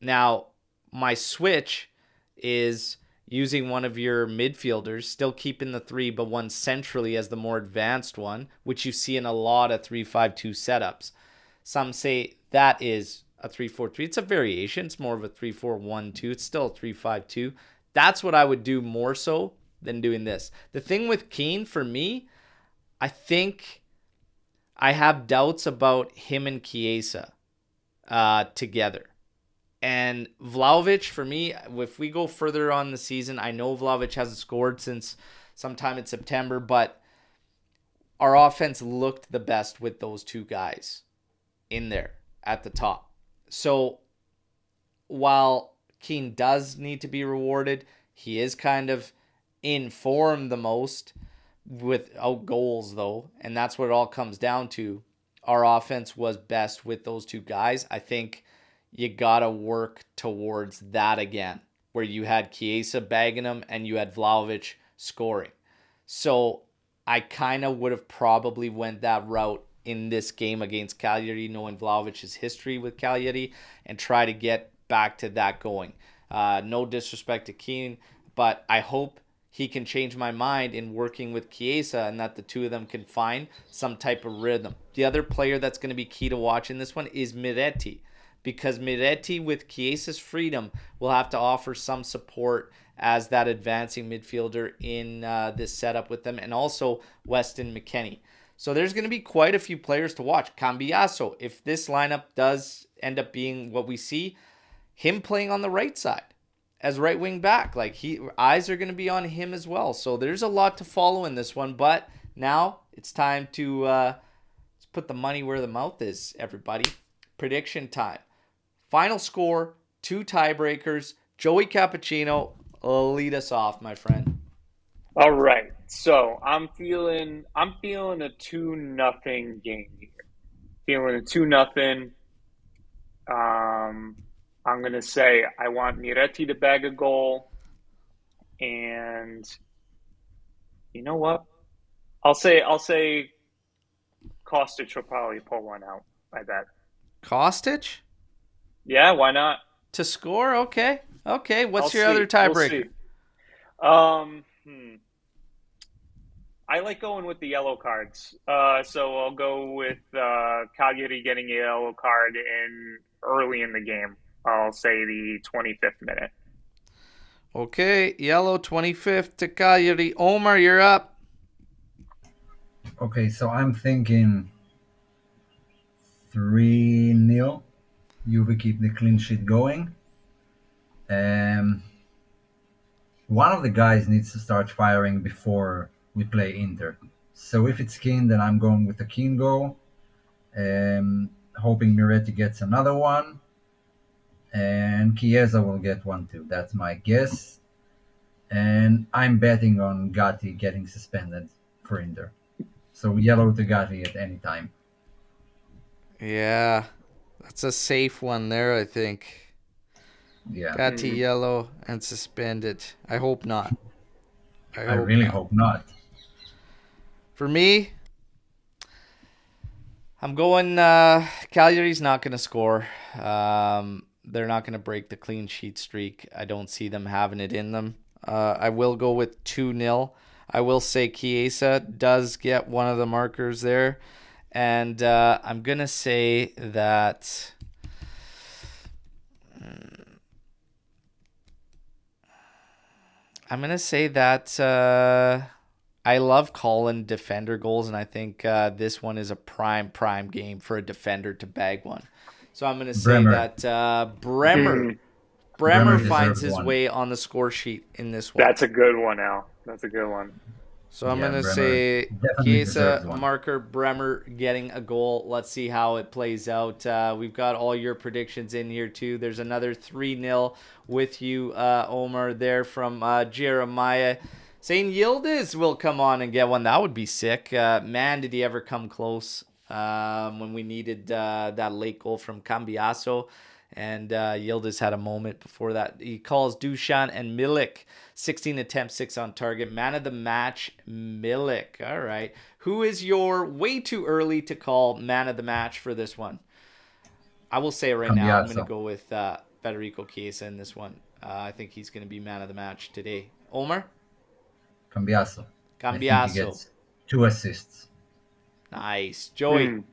Now, my switch is using one of your midfielders, still keeping the three, but one centrally as the more advanced one, which you see in a lot of 3-5-2 setups. Some say that is a 3-4-3. It's a variation. It's more of a 3-4-1-2. It's still a 3-5-2. That's what I would do more so than doing this. The thing with Keane, for me, I think I have doubts about him and Chiesa together. And Vlahovic, for me, if we go further on the season, I know Vlahovic hasn't scored since sometime in September, but our offense looked the best with those two guys in there at the top. So while Keane does need to be rewarded, he is kind of in form the most without goals, though, and that's what it all comes down to. Our offense was best with those two guys. I think you got to work towards that again, where you had Chiesa bagging them and you had Vlahovic scoring. So I kind of would have probably went that route in this game against Cagliari, knowing Vlahovic's history with Cagliari, and try to get back to that going. No disrespect to Keane, but I hope he can change my mind in working with Chiesa and that the two of them can find some type of rhythm. The other player that's going to be key to watch in this one is Miretti, because Miretti, with Chiesa's freedom, will have to offer some support as that advancing midfielder in this setup with them, and also Weston McKennie. So there's going to be quite a few players to watch. Cambiaso, if this lineup does end up being what we see, him playing on the right side as right wing back, like eyes are going to be on him as well. So there's a lot to follow in this one, but now it's time to let's put the money where the mouth is, everybody. Prediction time. Final score, 2 tiebreakers. Joey Cappuccino, lead us off, my friend. All right. So I'm feeling a 2-0 game here. Feeling a 2-0. I'm gonna say I want Miretti to bag a goal, and you know what? I'll say Kostic will probably pull one out. I bet. Kostic? Yeah, why not? To score? Okay. What's your other tiebreaker? We'll see. I like going with the yellow cards. So I'll go with Cagliari getting a yellow card early in the game. I'll say the 25th minute. Okay, yellow 25th to Cagliari. Omer, you're up. Okay, so I'm thinking 3-0. Juve keep the clean sheet going. One of the guys needs to start firing before we play Inter. So if it's Keane, then I'm going with a Keane goal. Hoping Miretti gets another one. And Chiesa will get one too. That's my guess. And I'm betting on Gatti getting suspended for Inter. So yellow to Gatti at any time. Yeah, that's a safe one there, I think. Yeah. Gatti yellow and suspended. I hope not. I really hope not. For me, I'm going Cagliari's not going to score. They're not going to break the clean sheet streak. I don't see them having it in them. I will go with 2-0. I will say Chiesa does get one of the markers there. And I'm going to say that I love calling defender goals, and I think this one is a prime game for a defender to bag one. So I'm going to say that Bremer finds his way on the score sheet in this one. That's a good one, Al. That's a good one. So I'm going to say Chiesa, marker, Bremer getting a goal. Let's see how it plays out. We've got all your predictions in here, too. There's another 3-0 with you, Omer, there from Jeremiah. Saying Yildiz will come on and get one. That would be sick. Man, did he ever come close when we needed that late goal from Cambiaso. And Yildiz had a moment before that. He calls Dusan and Milik. 16 attempts, 6 on target. Man of the match, Milik. All right. Who is your way too early to call man of the match for this one? I will say right now, I'm going to go with Federico Chiesa in this one. I think he's going to be man of the match today. Omer? Cambiaso. I think he gets 2 assists. Nice. Joey,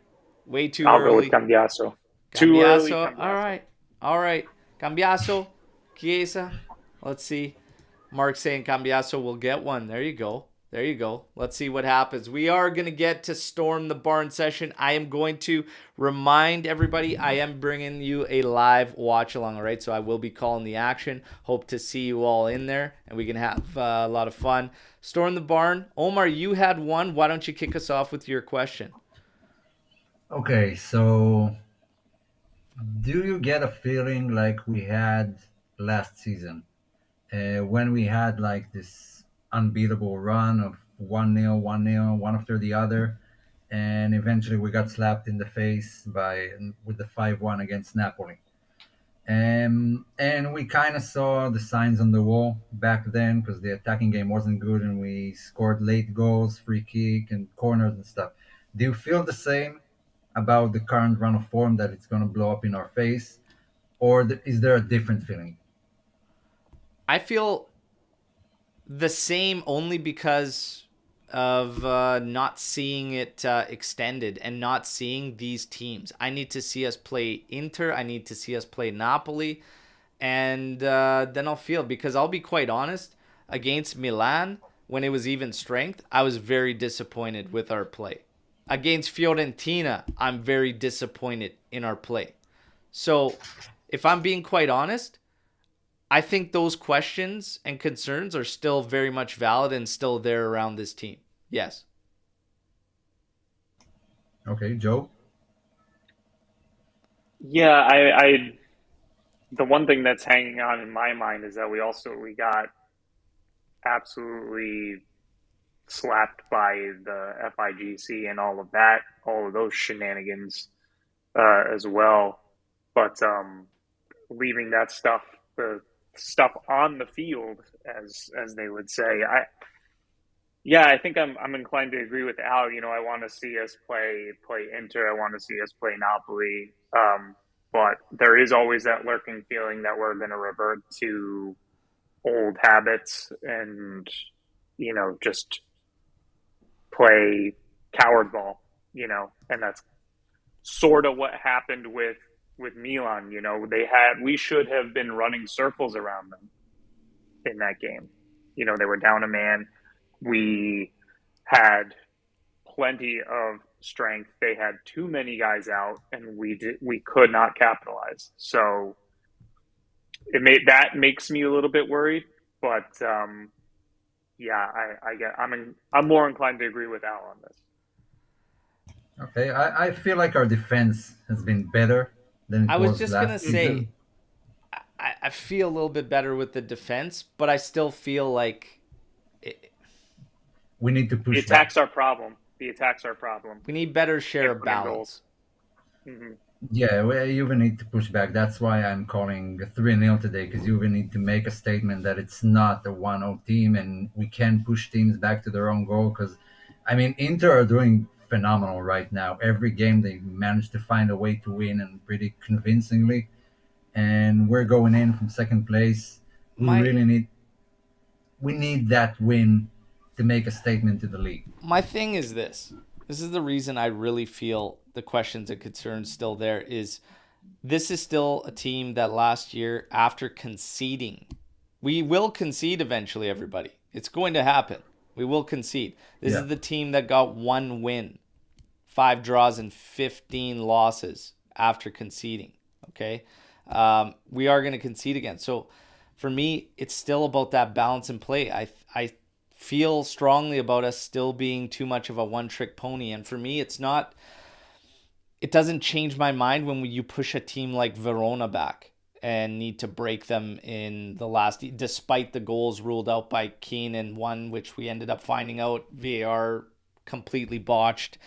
way too I'll early. go with Cambiaso. Too early, Cambiaso. All Cambiaso. right. All right. Cambiaso. Chiesa. Let's see. Mark saying Cambiaso will get one. There you go. There you go. Let's see what happens. We are going to get to Storm the Barn session. I am going to remind everybody I am bringing you a live watch along, all right? So I will be calling the action. Hope to see you all in there, and we can have a lot of fun. Storm the Barn. Omar, you had one. Why don't you kick us off with your question? Okay, so do you get a feeling like we had last season when we had like this unbeatable run of 1-0, 1-0, one after the other, and eventually we got slapped in the face by with the 5-1 against Napoli. And we kind of saw the signs on the wall back then because the attacking game wasn't good and we scored late goals, free kick, and corners and stuff. Do you feel the same about the current run of form that it's going to blow up in our face? Or is there a different feeling? I feel the same only because of not seeing it extended and not seeing these teams. I need to see us play Inter. I need to see us play Napoli. And then I'll feel, because I'll be quite honest, against Milan, when it was even strength, I was very disappointed with our play. Against Fiorentina, I'm very disappointed in our play. So if I'm being quite honest, I think those questions and concerns are still very much valid and still there around this team. Yes. Okay, Joe? Yeah, I the one thing that's hanging on in my mind is that we got absolutely slapped by the FIGC and all of that, all of those shenanigans as well. But leaving that stuff, the stuff on the field, as they would say, I think I'm inclined to agree with Al. You know, I want to see us play Inter. I want to see us play Napoli. But there is always that lurking feeling that we're going to revert to old habits and, you know, just play coward ball, you know, and that's sort of what happened with Milan. You know, we should have been running circles around them in that game. You know, they were down a man. We had plenty of strength. They had too many guys out, and we could not capitalize. So that makes me a little bit worried. But yeah, I'm more inclined to agree with Al on this. Okay, I feel like our defense has been better than I it was was just going to last say, season. I feel a little bit better with the defense, but I still feel like We need to The push back. attacks are problem. The attacks are problem. we need better share Can't of put in balance. goals. Hmm. Yeah, we even need to push back. That's why I'm calling 3-0 today, because you even need to make a statement that it's not a 1-0 team and we can push teams back to their own goal. Because, I mean, Inter are doing phenomenal right now. Every game they manage to find a way to win, and pretty convincingly. And we're going in from second place. We My really need that win to make a statement to the league. my thing is this. This is the reason I really feel the questions and concerns still there is this is still a team that last year, after conceding, we will concede eventually, everybody. It's going to happen. We will concede. This Yeah. is the team that got one win, 5 draws and 15 losses after conceding. Okay. We are going to concede again. So for me, it's still about that balance and play. I feel strongly about us still being too much of a one-trick pony. And for me, it doesn't change my mind when you push a team like Verona back and need to break them in the last, despite the goals ruled out by Keane and one, which we ended up finding out VAR completely botched.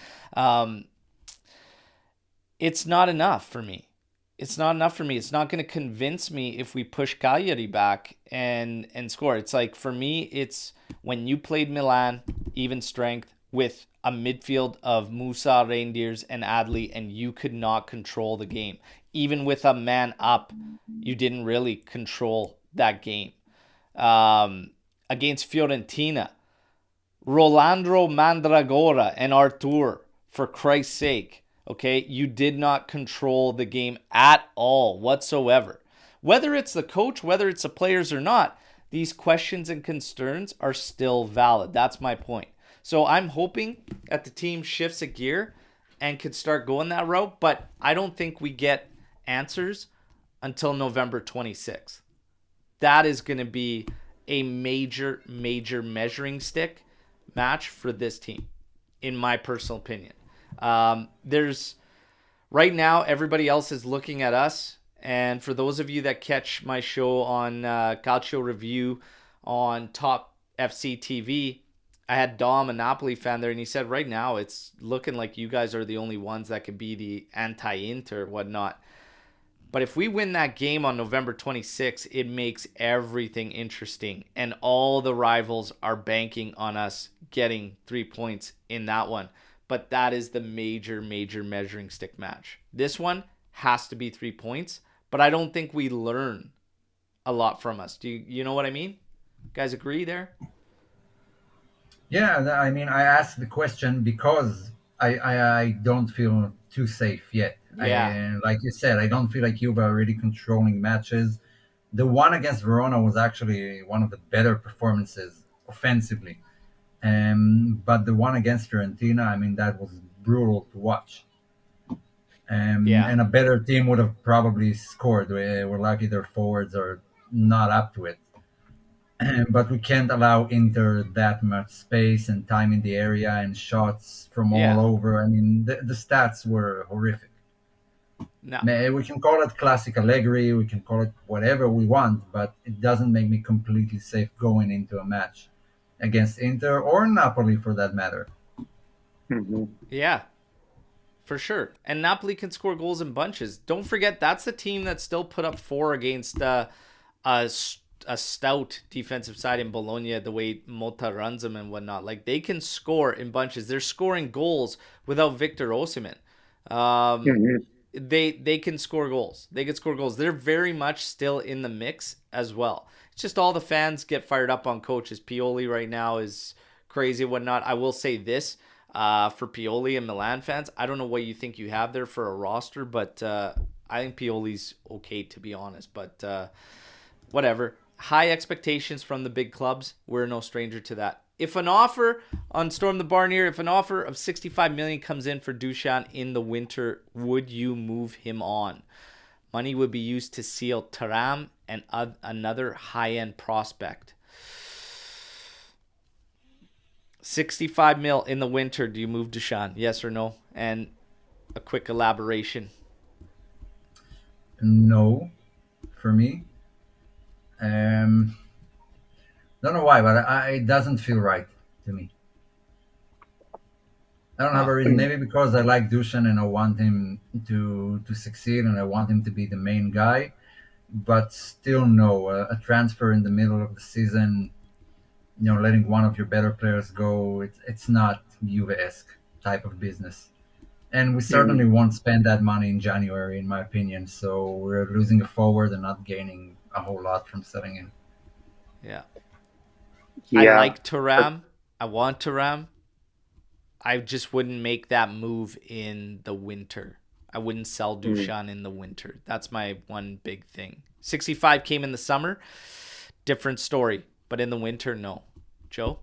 It's not enough for me. It's not enough for me. It's not going to convince me if we push Cagliari back and score. It's like, for me, it's when you played Milan, even strength, with a midfield of Musa, Reindeers, and Adli, and you could not control the game. Even with a man up, you didn't really control that game. Against Fiorentina, Rolando Mandragora and Artur, for Christ's sake. Okay, you did not control the game at all whatsoever. Whether it's the coach, whether it's the players or not, these questions and concerns are still valid. That's my point. So I'm hoping that the team shifts a gear and could start going that route, but I don't think we get answers until November 26th. That is going to be a major, major measuring stick match for this team, in my personal opinion. There's right now, everybody else is looking at us. And for those of you that catch my show on Calcio Review on Top FC TV, I had Dom, a Napoli fan there, and he said right now it's looking like you guys are the only ones that could be the anti-Inter, whatnot. But if we win that game on November 26th, it makes everything interesting. And all the rivals are banking on us getting 3 points in that one. But that is the major, major measuring stick match. This one has to be 3 points, but I don't think we learn a lot from us. Do you know what I mean? Guys agree there? Yeah, I mean, I asked the question because I don't feel too safe yet. Yeah. Like you said, I don't feel like Juve are really controlling matches. The one against Verona was actually one of the better performances offensively. But the one against Fiorentina, I mean, that was brutal to watch. Yeah. And a better team would have probably scored. We're lucky their forwards are not up to it. But we can't allow Inter that much space and time in the area and shots from all Yeah. over. I mean, the stats were horrific. No. We can call it classic Allegri, we can call it whatever we want, but it doesn't make me completely safe going into a match against Inter or Napoli for that matter. Mm-hmm. Yeah. For sure. And Napoli can score goals in bunches. Don't forget, that's the team that still put up 4 against a stout defensive side in Bologna, the way Mota runs them and whatnot. Like, they can score in bunches. They're scoring goals without Victor Osimhen. Mm-hmm. They can score goals. They can score goals. They're very much still in the mix as well. It's just all the fans get fired up on coaches. Pioli right now is crazy and whatnot. I will say this. For Pioli and Milan fans, I don't know what you think you have there for a roster, but I think Pioli's okay, to be honest. But whatever. High expectations from the big clubs. We're no stranger to that. If an offer on Storm the Barn here, if an offer of $65 million comes in for Dusan in the winter, would you move him on? Money would be used to seal Thuram and another high-end prospect. 65 mil in the winter. Do you move Dusan? Yes or no? And a quick elaboration. No, for me. Don't know why, but it doesn't feel right to me. I don't have a reason. Maybe because I like Dushan and I want him to succeed and I want him to be the main guy. But still, no. A transfer in the middle of the season, letting one of your better players go, it's not Juve-esque type of business. And we certainly won't spend that money in January, in my opinion. So we're losing a forward and not gaining a whole lot from selling him. Yeah. Yeah. I like Thuram. I want Thuram. I just wouldn't make that move in the winter. I wouldn't sell Dusan in the winter. That's my one big thing. 65 came in the summer. Different story. But in the winter, no. Joe?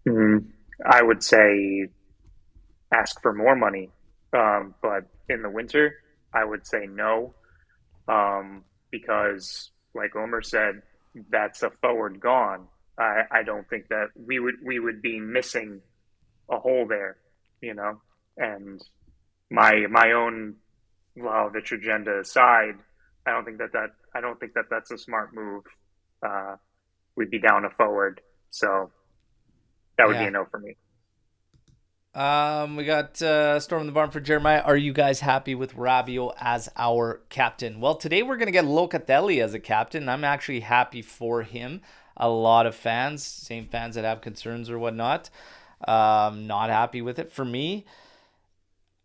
I would say ask for more money. But in the winter, I would say no. Because, like Omer said, that's a forward gone. I don't think that we would be missing a hole there, And my own Vlahovic agenda aside, I don't think that that's a smart move. We'd be down a forward, so that would be a no for me. We got Storm in the Barn for Jeremiah. Are you guys happy with Rabiot as our captain? Well, today we're going to get Locatelli as a captain. I'm actually happy for him. A lot of fans, same fans that have concerns or whatnot, not happy with it. For me,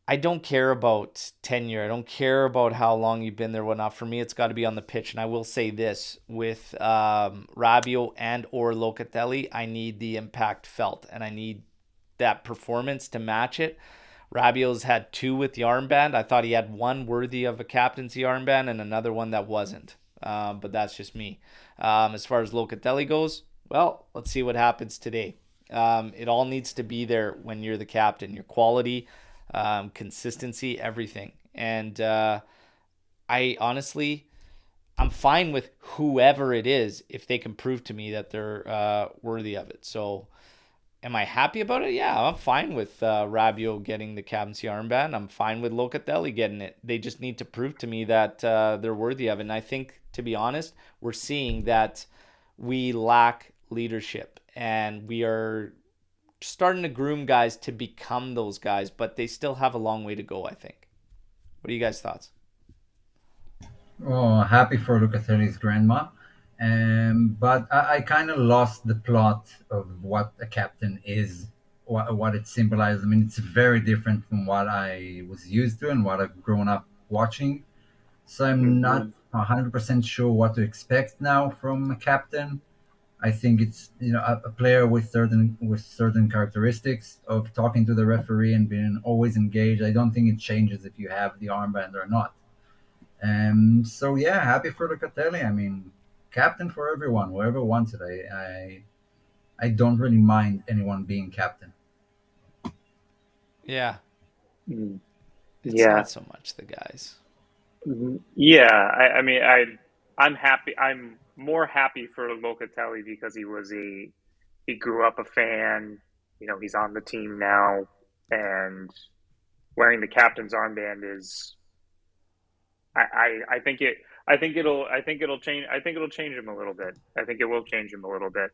I don't care about tenure. I don't care about how long you've been there, whatnot. For me, it's got to be on the pitch. And I will say this, with Rabiot and or Locatelli, I need the impact felt. And I need that performance to match it. Rabiot's had two with the armband. I thought he had one worthy of a captaincy armband and another one that wasn't. But that's just me. As far as Locatelli goes, well, let's see what happens today. It all needs to be there when you're the captain. Your quality, consistency, everything. And I honestly, I'm fine with whoever it is if they can prove to me that they're worthy of it. So, am I happy about it? Yeah, I'm fine with Rabiot getting the captaincy armband. I'm fine with Locatelli getting it. They just need to prove to me that they're worthy of it. And I think, to be honest, we're seeing that we lack leadership, and we are starting to groom guys to become those guys, but they still have a long way to go, I think. What are you guys' thoughts? Oh, happy for Lucatelli's grandma. But I kind of lost the plot of what a captain is, what it symbolizes. I mean, it's very different from what I was used to and what I've grown up watching. So I'm Hmm. not 100% sure what to expect now from a captain. I think it's a player with certain characteristics of talking to the referee and being always engaged. I don't think it changes if you have the armband or not. So yeah, happy for Locatelli. I mean, captain for everyone, whoever wants it. I don't really mind anyone being captain. Yeah, Mm. it's Yeah. not so much the guys. Yeah. I mean, I'm happy. I'm more happy for Locatelli because he grew up a fan. He's on the team now, and wearing the captain's armband is I think it'll change. I think it'll change him a little bit. I think it will change him a little bit.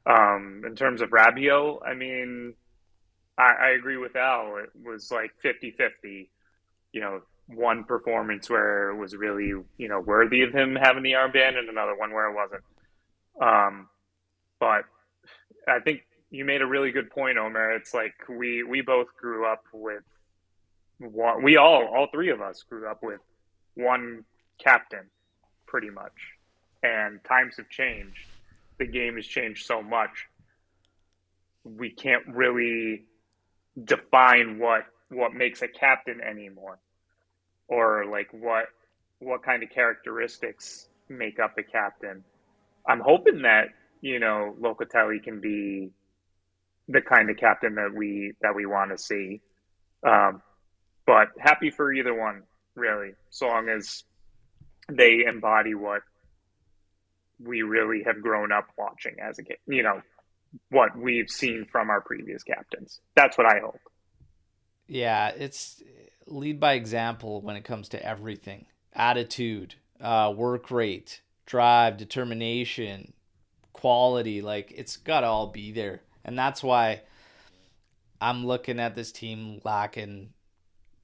In terms of Rabiot, I mean, I agree with Al. It was like 50-50. One performance where it was really, worthy of him having the armband, and another one where it wasn't. Um, but I think you made a really good point, Omer. It's like we both grew up with one. We all three of us grew up with one captain, pretty much. And times have changed. The game has changed so much. We can't really define what makes a captain anymore, or like what kind of characteristics make up a captain. I'm hoping that Locatelli can be the kind of captain that we want to see. Um, but happy for either one, really, so long as they embody what we really have grown up watching as a kid. What we've seen from our previous captains. That's what I hope. Yeah, it's lead by example when it comes to everything. Attitude, work rate, drive, determination, quality, like it's got to all be there. And that's why I'm looking at this team lacking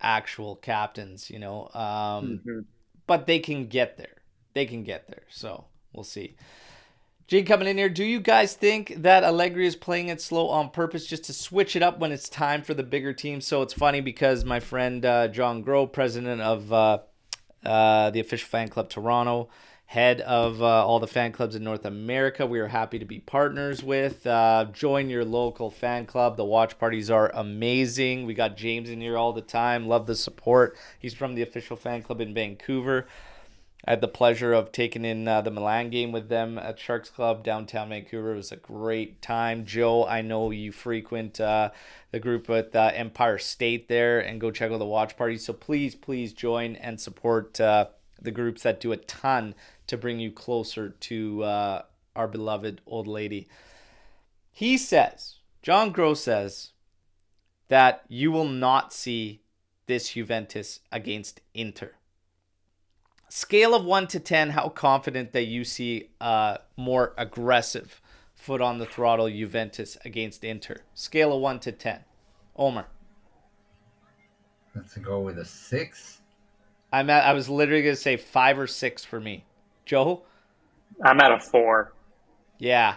actual captains. Mm-hmm. But they can get there. They can get there. So, we'll see. Jade coming in here. Do you guys think that Allegri is playing it slow on purpose just to switch it up when it's time for the bigger teams? So it's funny because my friend John Groh, president of the official fan club Toronto, head of all the fan clubs in North America, we are happy to be partners with. Join your local fan club. The watch parties are amazing. We got James in here all the time. Love the support. He's from the official fan club in Vancouver. I had the pleasure of taking in the Milan game with them at Sharks Club downtown Vancouver. It was a great time. Joe, I know you frequent the group with Empire State there and go check out the watch party. So please, please join and support the groups that do a ton to bring you closer to our beloved old lady. He says, John Gross says, that you will not see this Juventus against Inter. Scale of 1 to 10, how confident that you see a more aggressive foot on the throttle Juventus against Inter? Scale of 1 to 10. Omer. Let's go with a 6. I was literally going to say 5 or 6 for me. Joe? I'm at a 4. Yeah.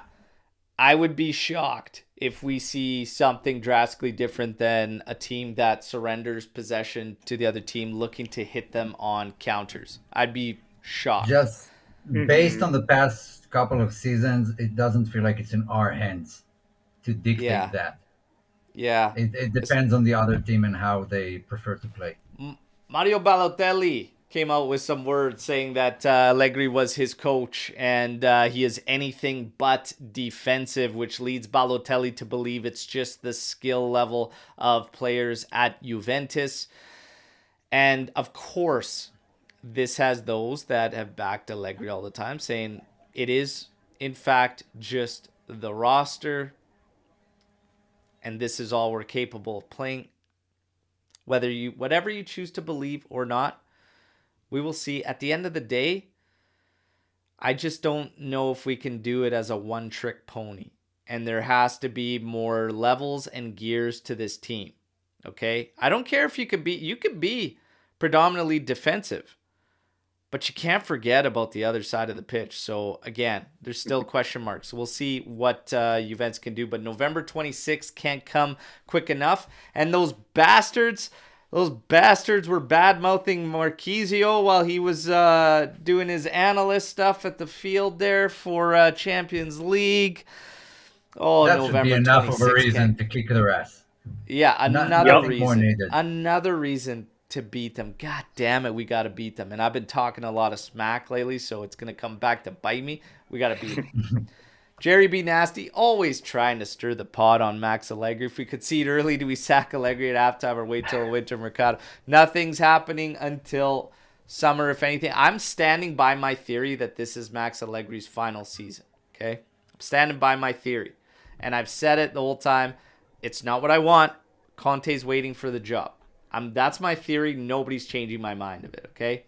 I would be shocked if we see something drastically different than a team that surrenders possession to the other team looking to hit them on counters. I'd be shocked. Just based Mm-hmm. on the past couple of seasons, it doesn't feel like it's in our hands to dictate Yeah. that. Yeah. It depends on the other team and how they prefer to play. Mario Balotelli came out with some words saying that Allegri was his coach and he is anything but defensive, which leads Balotelli to believe it's just the skill level of players at Juventus. And of course, this has those that have backed Allegri all the time saying it is, in fact, just the roster and this is all we're capable of playing. Whatever you choose to believe or not, we will see. At the end of the day, I just don't know if we can do it as a one-trick pony. And there has to be more levels and gears to this team. Okay? I don't care if you could be predominantly defensive, but you can't forget about the other side of the pitch. So again, there's still question marks. We'll see what Juventus can do, but November 26th can't come quick enough. And those bastards were bad-mouthing Marquisio while he was doing his analyst stuff at the field there for Champions League. Oh, That November should be enough of a 26th reason to kick their ass. Yeah, another Nothing more reason. needed. Another reason to beat them. God damn it, we got to beat them. And I've been talking a lot of smack lately, so it's going to come back to bite me. We got to beat them. Jerry B. Nasty, always trying to stir the pot on Max Allegri. If we concede early, do we sack Allegri at halftime or wait till winter mercado? Nothing's happening until summer, if anything. I'm standing by my theory that this is Max Allegri's final season, okay? I'm standing by my theory. And I've said it the whole time. It's not what I want. Conte's waiting for the job. That's my theory. Nobody's changing my mind of it, okay?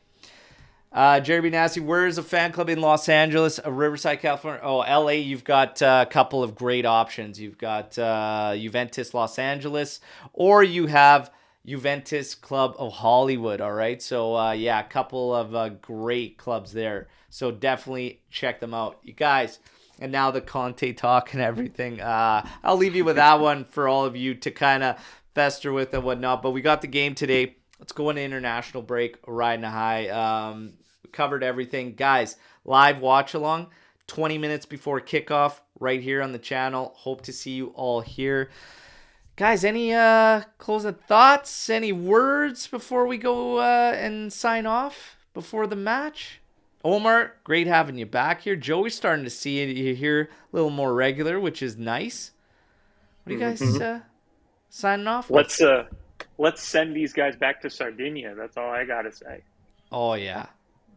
Jeremy Nasty, where is a fan club in Los Angeles? Riverside, California? Oh, LA, you've got a couple of great options. You've got Juventus Los or you have Juventus Club of Hollywood, all right? So, yeah, a couple of great clubs there. So definitely check them out. You guys, and now the Conte talk and everything. I'll leave you with that one for all of you to kind of fester with and whatnot. But we got the game today. Let's go into international break, riding a high. We covered everything. Guys, live watch along, 20 minutes before kickoff, right here on the channel. Hope to see you all here. Guys, any closing thoughts? Any words before we go and sign off before the match? Omer, great having you back here. Joey's starting to see you here a little more regular, which is nice. What do you guys signing off with? Let's send these guys back to Sardinia. That's all I gotta say. Oh yeah.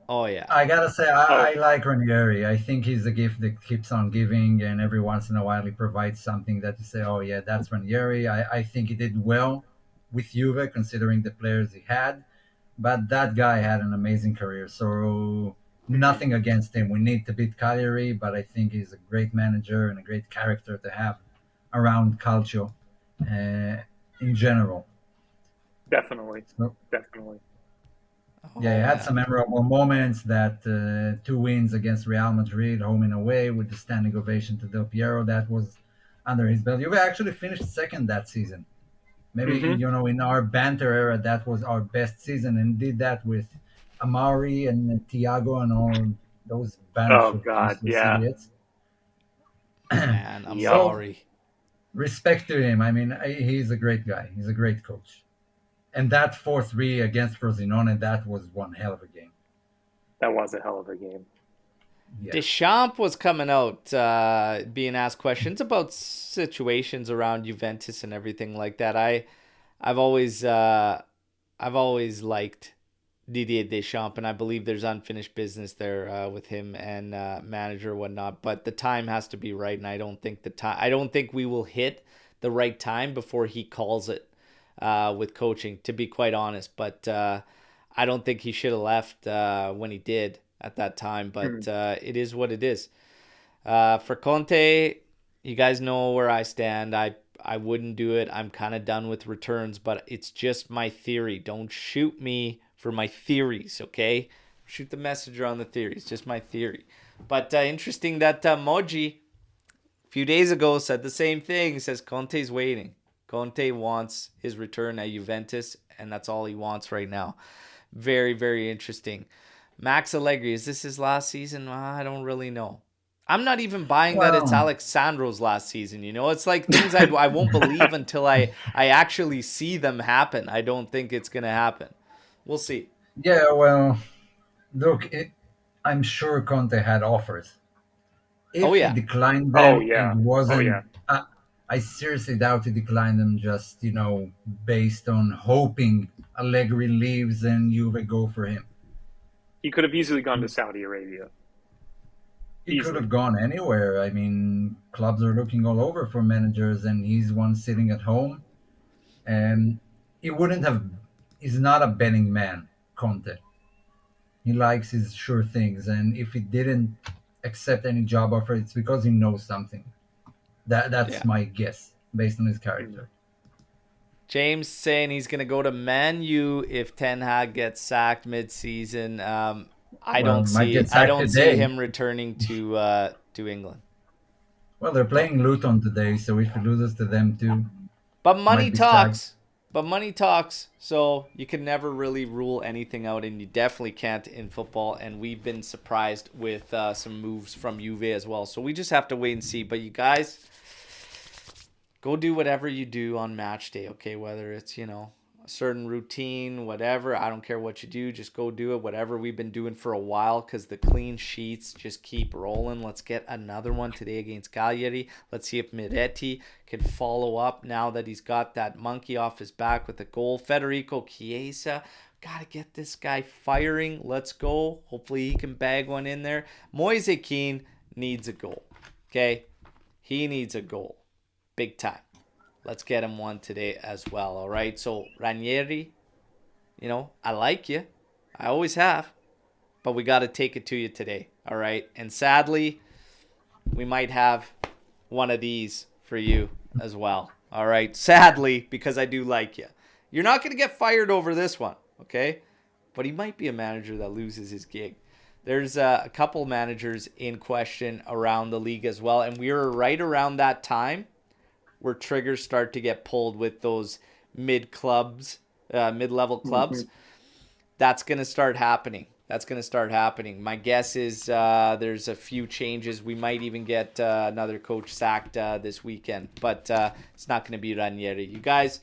I gotta say, I like Ranieri. I think he's a gift that keeps on giving, and every once in a while he provides something that you say, oh yeah, that's Ranieri. I think he did well with Juve, considering the players he had. But that guy had an amazing career, so nothing against him. We need to beat Cagliari, but I think he's a great manager and a great character to have around Calcio in general. Definitely. So, Definitely. yeah, he had some memorable moments. That 2 wins against Real Madrid, home and away, with the standing ovation to Del Piero. That was under his belt. Juve actually finished second that season. Maybe, in our banter era, that was our best season, and did that with Amari and Thiago and all those Oh God, yeah. idiots. Man, Amari. Respect to him. I mean, he's a great guy. He's a great coach. And that 4-3 against Frosinone, that was one hell of a game. That was a hell of a game. Yeah. Deschamps was coming out being asked questions about situations around Juventus and everything like that. I've always liked Didier Deschamps, and I believe there's unfinished business there with him and manager and whatnot. But the time has to be right, and I don't think we will hit the right time before he calls it with coaching, to be quite honest. But I don't think he should have left when he did at that time. But it is what it is. For Conte, you guys know where I stand. I wouldn't do it. I'm kind of done with returns, but it's just my theory. Don't shoot me for my theories, okay? Shoot the messenger on the theories. Just my theory. But interesting that Moji a few days ago said the same thing. He says Conte's waiting. Conte wants his return at Juventus, and that's all he wants right now. Very, very interesting. Max Allegri, is this his last season? I don't really know. I'm not even buying that it's Well, Alexandro's last season. You know, it's like things I won't believe until I actually see them happen. I don't think it's gonna happen. We'll see. yeah, well, look, I'm sure Conte had offers. Oh If he yeah, declined Oh them, it yeah. Oh wasn't. yeah. I seriously doubt he declined them just, based on hoping Allegri leaves and Juve go for him. He could have easily gone to Saudi Arabia. He could Easily. have gone anywhere. I mean, clubs are looking all over for managers, and he's one sitting at home. And he wouldn't have. He's not a betting man, Conte. He likes his sure things, and if he didn't accept any job offer, it's because he knows something. That's yeah. my guess based on his Mm. character. James saying he's gonna go to Man U if Ten Hag gets sacked mid-season. I Well, don't might see get sacked today. him returning to England. Well, they're Don't. playing Luton today, so if he loses to them too, But money might be sacked. talks. But money talks. So you can never really rule anything out, and you definitely can't in football. And we've been surprised with some moves from Juve as well. So we just have to wait and see. But you guys, go do whatever you do on match day, okay? Whether it's, a certain routine, whatever. I don't care what you do. Just go do it. Whatever we've been doing for a while, because the clean sheets just keep rolling. Let's get another one today against Cagliari. Let's see if Miretti can follow up now that he's got that monkey off his back with a goal. Federico Chiesa. Got to get this guy firing. Let's go. Hopefully he can bag one in there. Moise Kean needs a goal. Okay? He needs a goal. Big time. Let's get him one today as well. All right. So Ranieri, I like you. I always have. But we got to take it to you today. All right. And sadly, we might have one of these for you as well. All right. Sadly, because I do like you. You're not going to get fired over this one. Okay. But he might be a manager that loses his gig. There's a couple managers in question around the league as well. And we were right around that time where triggers start to get pulled with those mid-level clubs. Mm-hmm. That's going to start happening. My guess is there's a few changes. We might even get another coach sacked this weekend, but it's not going to be Ranieri. You guys,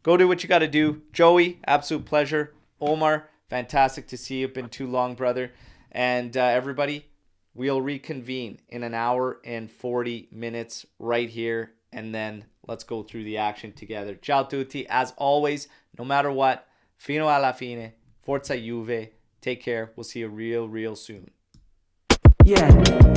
go do what you got to do. Joey, absolute pleasure. Omar, fantastic to see you. Been too long, brother. And everybody, we'll reconvene in an hour and 40 minutes right here. And then let's go through the action together. Ciao tutti. As always, no matter what, fino alla fine. Forza Juve. Take care. We'll see you real soon. Yeah.